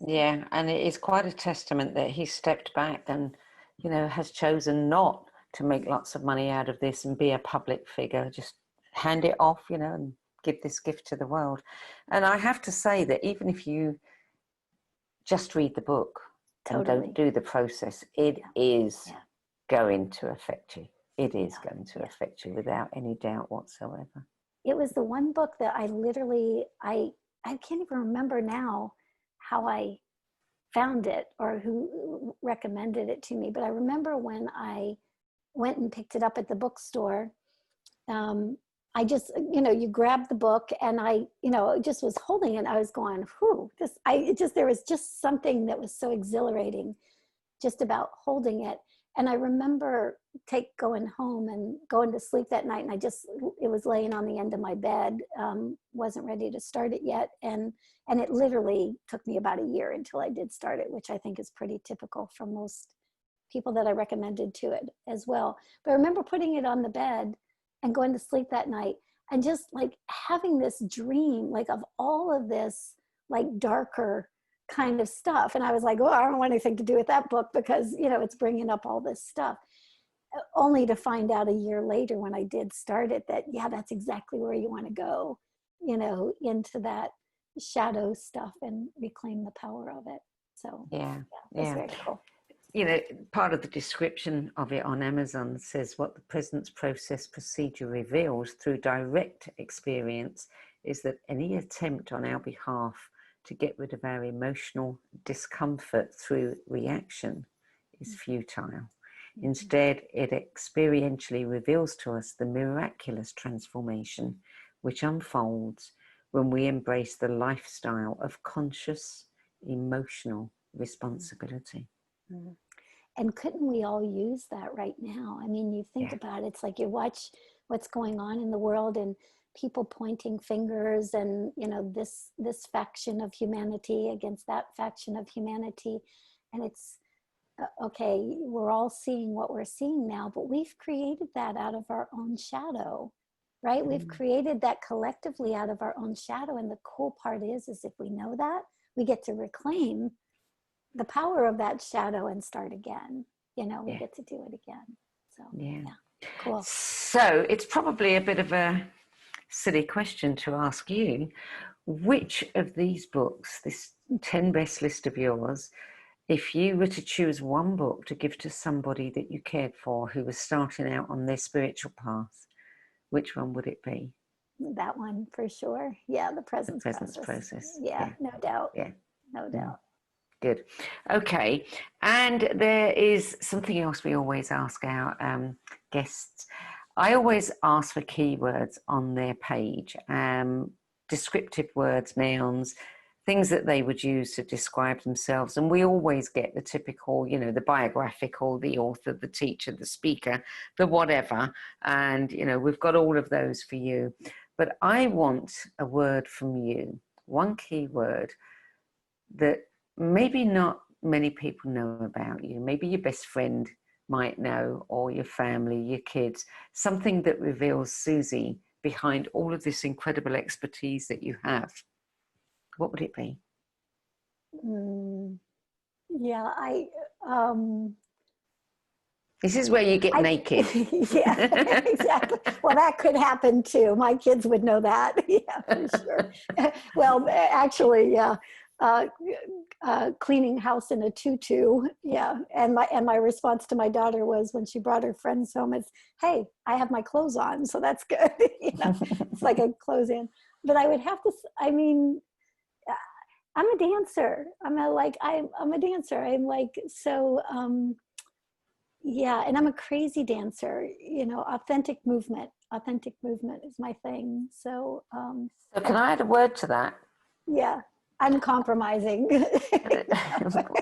S1: Yeah, and it is quite a testament that he stepped back and, has chosen not to make lots of money out of this and be a public figure, just hand it off, and give this gift to the world. And I have to say that even if you just read the book and don't do the process, it is going to affect you. It is going to affect you without any doubt whatsoever.
S2: It was the one book that I literally, I can't even remember now how I found it or who recommended it to me, but I remember when I went and picked it up at the bookstore, I just, you grab the book and I, just was holding it. I was going, whew, there was just something that was so exhilarating just about holding it. And I remember going home and going to sleep that night, and it was laying on the end of my bed, wasn't ready to start it yet. And it literally took me about a year until I did start it, which I think is pretty typical for most people that I recommended to it as well. But I remember putting it on the bed and going to sleep that night and just like having this dream, like of all of this like darker kind of stuff. And I was like, oh, I don't want anything to do with that book because, it's bringing up all this stuff. Only to find out a year later when I did start it that, that's exactly where you want to go, into that shadow stuff and reclaim the power of it. So that's very cool.
S1: Part of the description of it on Amazon says what the presence process procedure reveals through direct experience is that any attempt on our behalf to get rid of our emotional discomfort through reaction is futile. Instead, it experientially reveals to us the miraculous transformation which unfolds when we embrace the lifestyle of conscious emotional responsibility.
S2: And couldn't we all use that right now? I mean, you think about it, it's like you watch what's going on in the world and people pointing fingers and, this faction of humanity against that faction of humanity. And it's, okay, we're all seeing what we're seeing now, but we've created that out of our own shadow, right? We've created that collectively out of our own shadow. And the cool part is if we know that, we get to reclaim the power of that shadow and start again. We get to do it again. So, cool.
S1: So it's probably a bit of a silly question to ask you. Which of these books, this 10 best list of yours, if you were to choose one book to give to somebody that you cared for who was starting out on their spiritual path, which one would it be?
S2: That one for sure. Yeah, the presence process. Yeah, no doubt.
S1: Yeah,
S2: no doubt.
S1: Good. Okay. And there is something else we always ask our guests. I always ask for keywords on their page, descriptive words, nouns, things that they would use to describe themselves. And we always get the typical, the biographical, the author, the teacher, the speaker, the whatever. And, we've got all of those for you. But I want a word from you, one key word that maybe not many people know about you. Maybe your best friend might know, or your family, your kids, something that reveals Suzy behind all of this incredible expertise that you have. What would it be?
S2: Mm, yeah,
S1: This is where you get naked.
S2: yeah, exactly. Well, that could happen too. My kids would know that. Yeah, for sure. Well, actually, yeah. Uh, Cleaning house in a tutu. Yeah. And my response to my daughter was, when she brought her friends home, is, "Hey, I have my clothes on, so that's good." You know, it's like a clothes in. But I would have to, I mean, I'm a dancer. I'm a dancer. I'm like, so, yeah, and I'm a crazy dancer. You know, authentic movement is my thing. So,
S1: So can I add a word to that?
S2: yeah, uncompromising.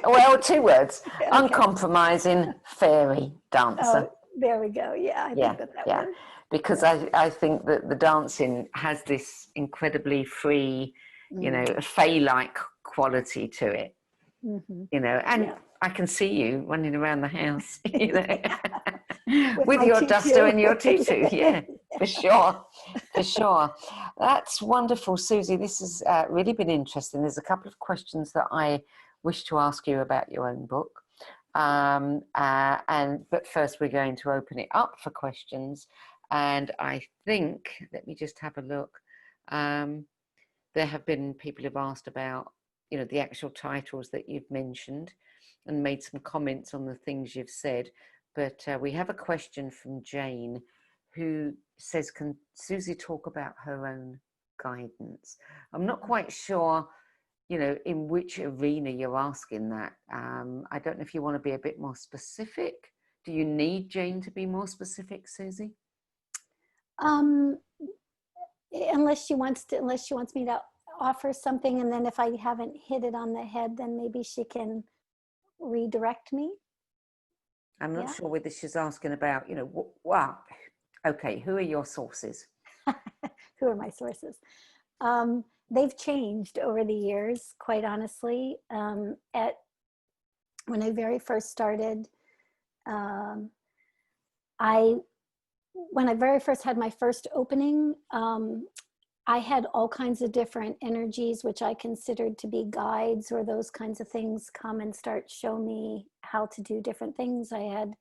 S1: Well, 2 words.
S2: Okay.
S1: Uncompromising fairy dancer.
S2: Oh, there we go. Yeah, I
S1: Yeah,
S2: think that
S1: yeah.
S2: works.
S1: Because
S2: Yeah.
S1: I think that the dancing has this incredibly free, you know,
S2: Mm.
S1: fey-like quality to it,
S2: Mm-hmm.
S1: you know, and
S2: Yeah.
S1: I can see you running around the house, you know,
S2: Yeah. With
S1: with
S2: my
S1: your duster
S2: tutu.
S1: and your tutu. Yeah, for sure, for sure. That's wonderful, Suzy. This has really been interesting. There's a couple of questions that I wish to ask you about your own book. But first we're going to open it up for questions, and I think, let me just have a look. There have been people who've asked about, you know, the actual titles that you've mentioned and made some comments on the things you've said. But we have a question from Jane, who says, can Suzy talk about her own guidance? I'm not quite sure, you know, in which arena you're asking that. I don't know if you want to be a bit more specific. Do you need Jane to be more specific, Suzy?
S2: Um, unless she wants me to offer something, and then if I haven't hit it on the head, then maybe she can redirect me.
S1: I'm not
S2: Yeah.
S1: sure whether she's asking about, you know, wow. Okay, who are your sources?
S2: Who are my sources? They've changed over the years, quite honestly. When I very first started, um, I when I very first had my first opening, I had all kinds of different energies, which I considered to be guides or those kinds of things, come and start show me how to do different things. I had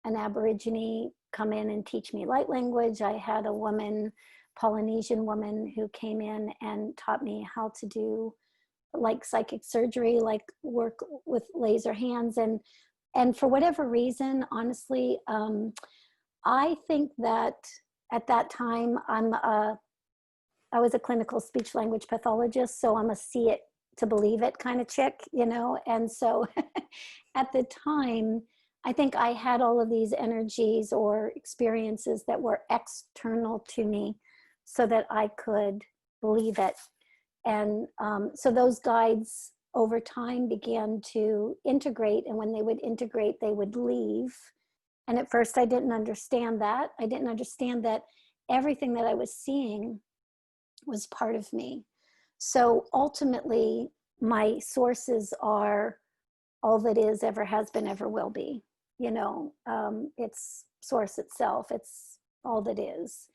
S2: an Aborigine come in and teach me light language. I had a woman, Polynesian woman, who came in and taught me how to do like psychic surgery, like work with laser hands. And for whatever reason, honestly, I think that at that time, I was a clinical speech language pathologist, so I'm a see it to believe it kind of chick, you know? And so at the time, I think I had all of these energies or experiences that were external to me so that I could believe it. And so those guides over time began to integrate. And when they would integrate, they would leave. And at first I didn't understand that. I didn't understand that everything that I was seeing was part of me. So ultimately, my sources are all that is, ever has been, ever will be. You know, it's source itself. It's all that is,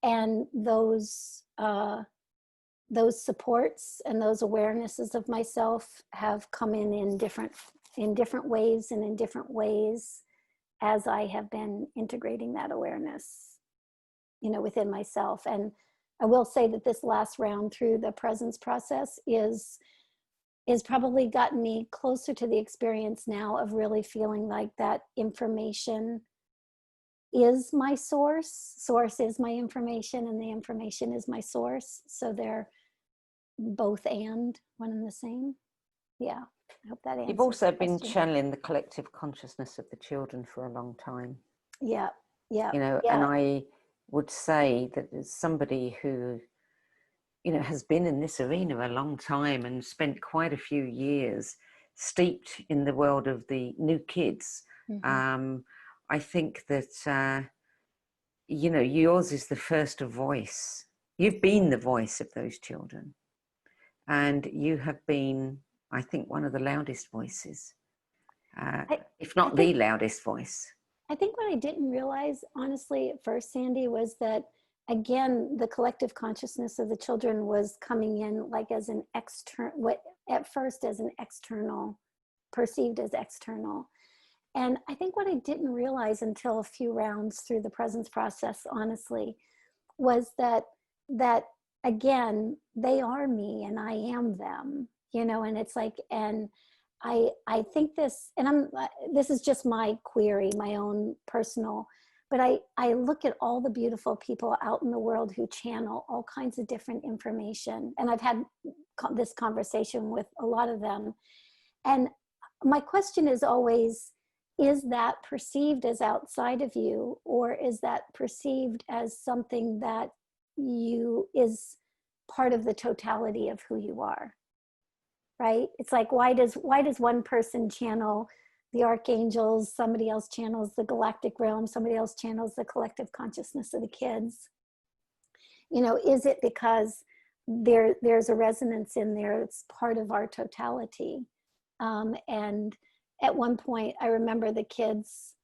S2: and those supports and those awarenesses of myself have come in different ways and in different ways as I have been integrating that awareness, you know, within myself. And I will say that this last round through the presence process is probably gotten me closer to the experience now of really feeling like that information is my source is my information, and the information is my source. So they're both and one and the same. Yeah, I hope that answers.
S1: You've also been
S2: question.
S1: channeling the collective consciousness of the children for a long time.
S2: Yeah, yeah.
S1: You know,
S2: yeah.
S1: and I would say that as somebody who, you know, has been in this arena a long time and spent quite a few years steeped in the world of the new kids, I think that, you know, yours is the first voice. You've been the voice of those children. And you have been, I think, one of the loudest voices, if not the loudest voice.
S2: I think what I didn't realize, honestly, at first, Sandie, was that, again, the collective consciousness of the children was coming in like as an external, at first as an external, perceived as external. And I think what I didn't realize until a few rounds through the presence process, honestly, was that again, they are me and I am them, and it's like, and I think this, and this is just my query, my own personal, but I look at all the beautiful people out in the world who channel all kinds of different information. And I've had this conversation with a lot of them. And my question is always, is that perceived as outside of you, or is that perceived as something that is part of the totality of who you are? Right? It's like, why does one person channel the archangels, somebody else channels the galactic realm, somebody else channels the collective consciousness of the kids? Is it because there's a resonance in there? It's part of our totality. And at one point, I remember the kids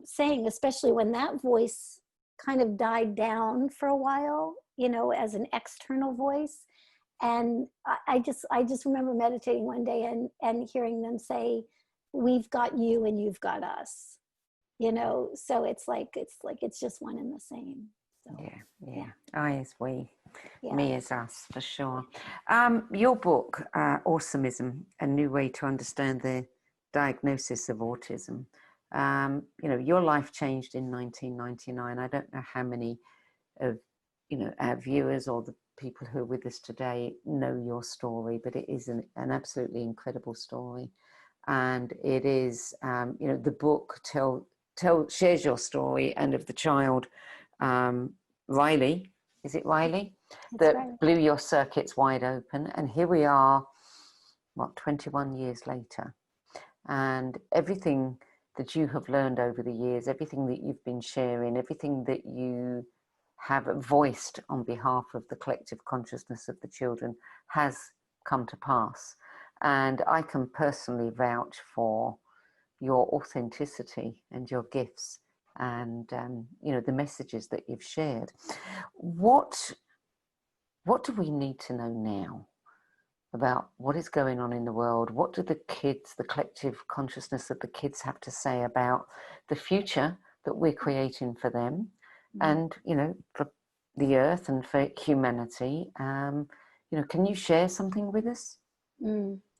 S2: saying, especially when that voice kind of died down for a while, as an external voice. And I just remember meditating one day and hearing them say, we've got you and you've got us, so it's just one and the same. So,
S1: yeah. I as we,
S2: yeah.
S1: Me as us, for sure. Your book, Awesomism, A New Way to Understand the Diagnosis of Autism. Your life changed in 1999. I don't know how many of our viewers or the people who are with us today know your story, but it is an absolutely incredible story. And it is, the book shares your story, and of the child, Riley, is it Riley? That
S2: right.
S1: Blew your circuits wide open. And here we are, 21 years later. And everything that you have learned over the years, everything that you've been sharing, everything that you have voiced on behalf of the collective consciousness of the children has come to pass. And I can personally vouch for your authenticity and your gifts and, the messages that you've shared. What do we need to know now about what is going on in the world? What do the kids, the collective consciousness of the kids, have to say about the future that we're creating for them? And, for the earth and for humanity, can you share something with us?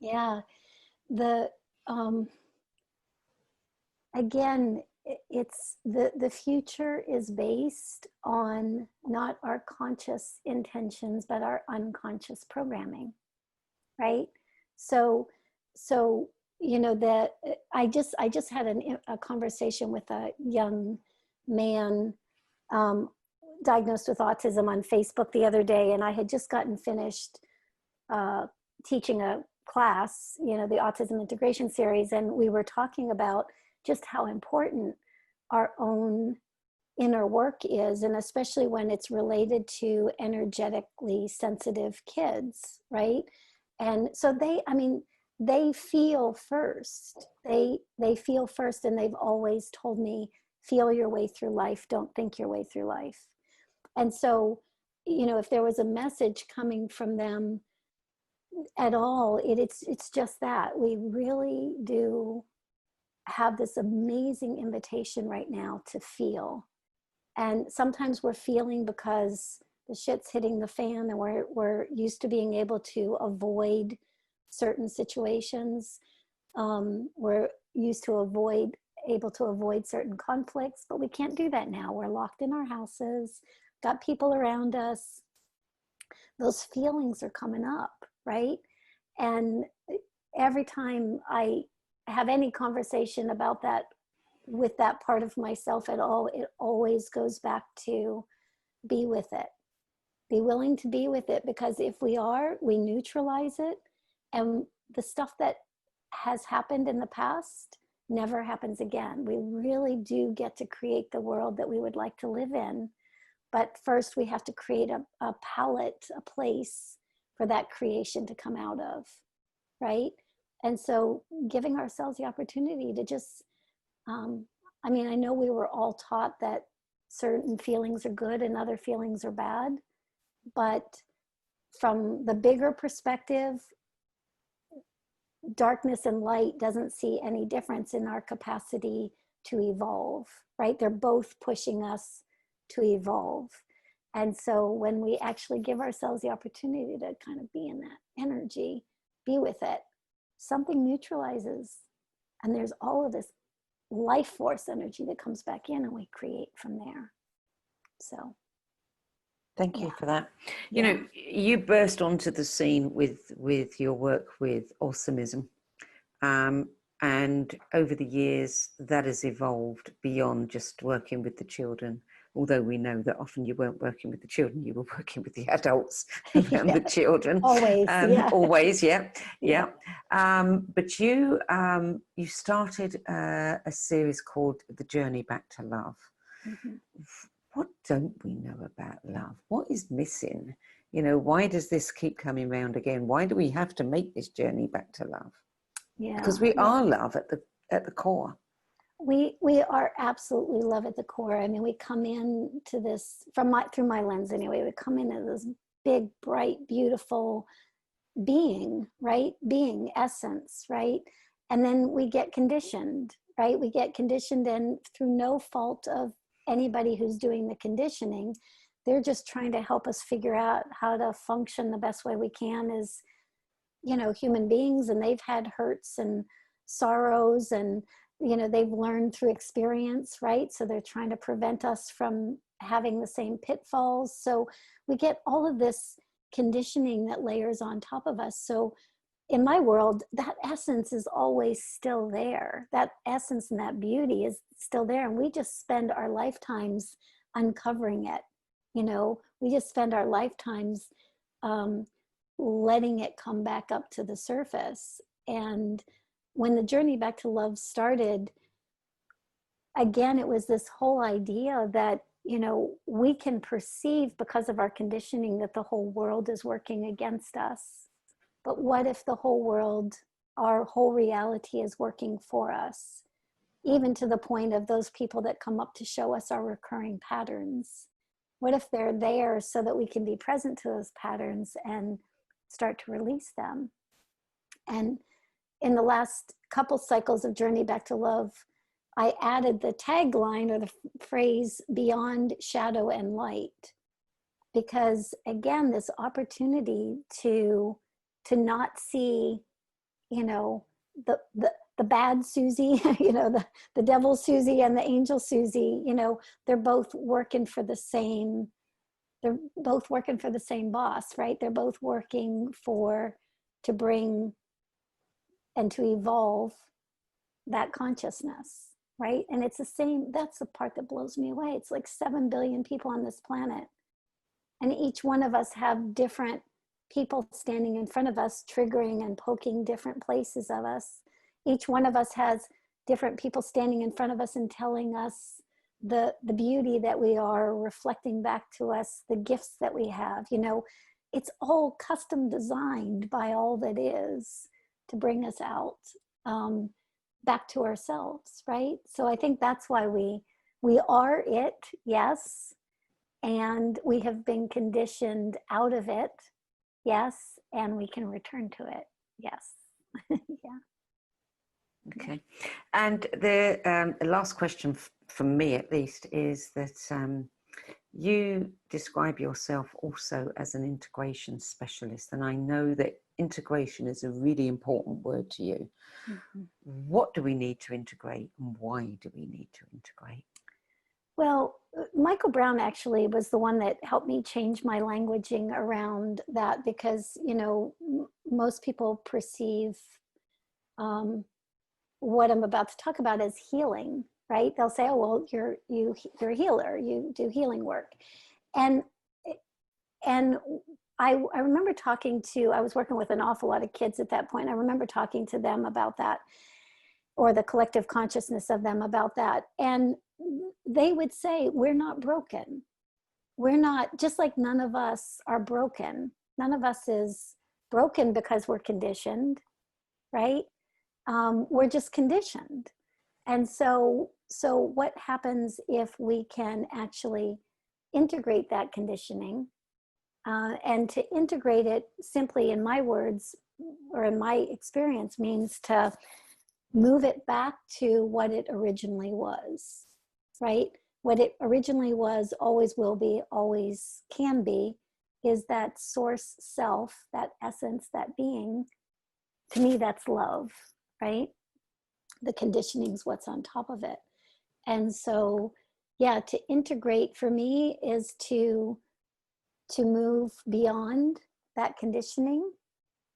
S2: Yeah. Again, it's the future is based on not our conscious intentions, but our unconscious programming, right? So that I just had a conversation with a young man diagnosed with autism on Facebook the other day, and I had just gotten finished teaching a class, the Autism Integration Series, and we were talking about just how important our own inner work is, and especially when it's related to energetically sensitive kids, right? And so they feel first. They feel first, and they've always told me, feel your way through life, don't think your way through life. And so, if there was a message coming from them at all, it's just that we really do have this amazing invitation right now to feel. And sometimes we're feeling because the shit's hitting the fan, and we're used to being able to avoid certain situations. We're used to able to avoid certain conflicts, but we can't do that now. We're locked in our houses, got people around us. Those feelings are coming up, right? And every time I have any conversation about that with that part of myself at all, it always goes back to be with it. Be willing to be with it, because if we neutralize it, and the stuff that has happened in the past never happens again. We really do get to create the world that we would like to live in. But first we have to create a palette, a place for that creation to come out of, right? And so giving ourselves the opportunity to just, I know we were all taught that certain feelings are good and other feelings are bad, but from the bigger perspective, darkness and light doesn't see any difference in our capacity to evolve, right? They're both pushing us to evolve. And so when we actually give ourselves the opportunity to kind of be in that energy, be with it, something neutralizes. And there's all of this life force energy that comes back in, and we create from there. So.
S1: Thank you for that. You know, you burst onto the scene with your work with Awesomism. And over the years, that has evolved beyond just working with the children. Although we know that often you weren't working with the children, you were working with the adults around the children.
S2: Always,
S1: Always, yeah. But you started a series called The Journey Back to Love. Mm-hmm. What don't we know about love? What is missing? You know, why does this keep coming round again? Why do we have to make this journey back to love? Yeah, because we are love at the core.
S2: We are absolutely love at the core. I mean, we come in to this through my lens anyway. We come into this big, bright, beautiful being, right? Being, essence, right? And then we get conditioned, right? We get conditioned, and through no fault of anybody who's doing the conditioning, they're just trying to help us figure out how to function the best way we can as, you know, human beings. And they've had hurts and sorrows, and, you know, they've learned through experience, right? So they're trying to prevent us from having the same pitfalls. So we get all of this conditioning that layers on top of us. So in my world, that essence is always still there. That essence and that beauty is still there. And we just spend our lifetimes uncovering it. You know, we just spend our lifetimes letting it come back up to the surface. And when the journey back to love started, again, it was this whole idea that, you know, we can perceive because of our conditioning that the whole world is working against us. But what if the whole world, our whole reality is working for us? Even to the point of those people that come up to show us our recurring patterns. What if they're there so that we can be present to those patterns and start to release them? And in the last couple cycles of Journey Back to Love, I added the tagline or the phrase beyond shadow and light. Because again, this opportunity to not see, you know, the bad Suzy, you know, the devil Suzy and the angel Suzy, you know, they're both working for the same boss, right? They're both working to bring and to evolve that consciousness, right? And it's the same, that's the part that blows me away. It's like 7 billion people on this planet. And each one of us have different people standing in front of us, triggering and poking different places of us. Each one of us has different people standing in front of us and telling us the beauty that we are, reflecting back to us the gifts that we have. You know, it's all custom designed by all that is to bring us out back to ourselves, right? So I think that's why we are it, yes, and we have been conditioned out of it, yes, and we can return to it, yes. Yeah.
S1: Okay, and the last question from me, at least, is that you describe yourself also as an integration specialist, and I know that integration is a really important word to you. Mm-hmm. What do we need to integrate, and why do we need to integrate?
S2: Well, Michael Brown actually was the one that helped me change my languaging around that, because, you know, most people perceive what I'm about to talk about as healing, right? They'll say, oh, well, you're a healer, you do healing work. And I remember I was working with an awful lot of kids at that point. I remember talking to them about that, or the collective consciousness of them about that. And they would say, we're not broken. We're not, just like none of us are broken. None of us is broken because we're conditioned, right? We're just conditioned. And so what happens if we can actually integrate that conditioning? And to integrate it, simply in my words, or in my experience, means to move it back to what it originally was, right? What it originally was, always will be, always can be, is that source self, that essence, that being. To me, that's love, right? The conditioning's what's on top of it. And so, yeah, to integrate for me is to move beyond that conditioning,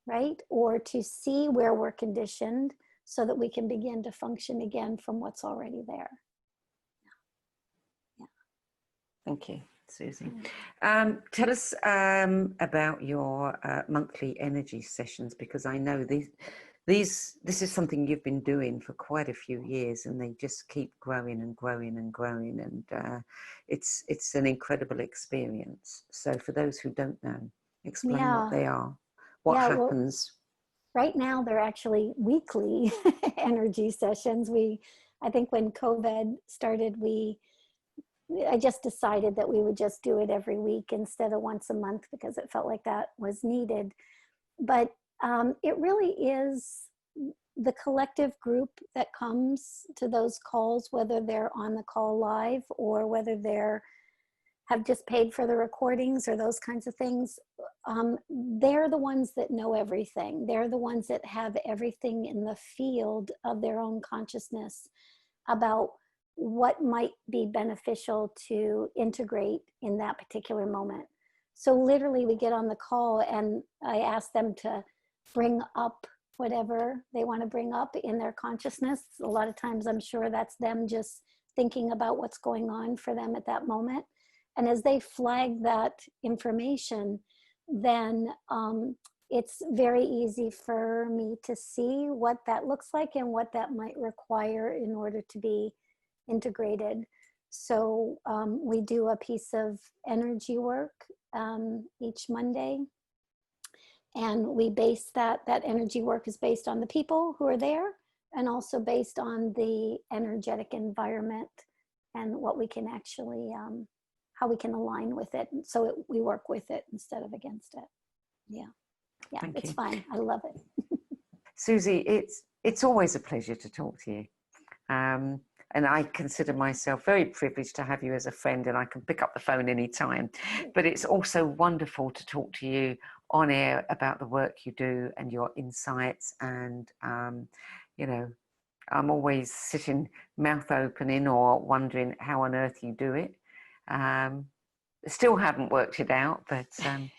S2: right? Or to see where we're conditioned so that we can begin to function again from what's already there. Yeah.
S1: Thank you, Suzy. Tell us about your monthly energy sessions, because I know this is something you've been doing for quite a few years, and they just keep growing and growing and growing, and it's an incredible experience. So for those who don't know, explain what they are, what happens.
S2: Well, right now they're actually weekly energy sessions. I think when COVID started, I just decided that we would just do it every week instead of once a month, because it felt like that was needed. But it really is the collective group that comes to those calls, whether they're on the call live or whether have just paid for the recordings or those kinds of things. They're the ones that know everything. They're the ones that have everything in the field of their own consciousness about what might be beneficial to integrate in that particular moment. So literally we get on the call and I ask them to bring up whatever they want to bring up in their consciousness. A lot of times I'm sure that's them just thinking about what's going on for them at that moment. And as they flag that information, then it's very easy for me to see what that looks like and what that might require in order to be integrated. So we do a piece of energy work each Monday. And we base that energy work is based on the people who are there and also based on the energetic environment and what we can actually, how we can align with it. So we work with it instead of against it. Yeah. Yeah, it's fine. I love it.
S1: Suzy, it's always a pleasure to talk to you. And I consider myself very privileged to have you as a friend, and I can pick up the phone anytime. But it's also wonderful to talk to you on air about the work you do and your insights. And, you know, I'm always sitting mouth open in awe, wondering how on earth you do it. Still haven't worked it out, but I'm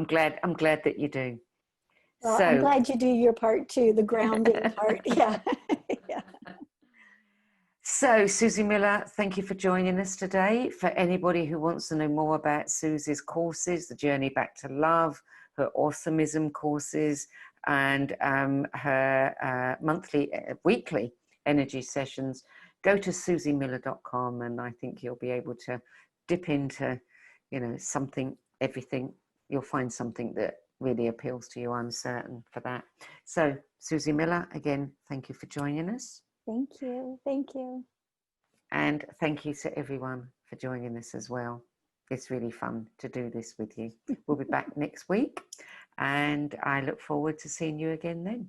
S1: glad that you do.
S2: Well, so, I'm glad you do your part too, the grounding part. Yeah. Yeah.
S1: So, Suzy Miller, thank you for joining us today. For anybody who wants to know more about Suzy's courses, the Journey Back to Love, her Awesomism courses, and her weekly energy sessions, go to SUZYMILLER.com, and I think you'll be able to dip into, you know, everything. You'll find something that really appeals to you, I'm certain for that. So, Suzy Miller, again, thank you for joining us.
S2: Thank you. Thank you.
S1: And thank you to everyone for joining us as well. It's really fun to do this with you. We'll be back next week, and I look forward to seeing you again then.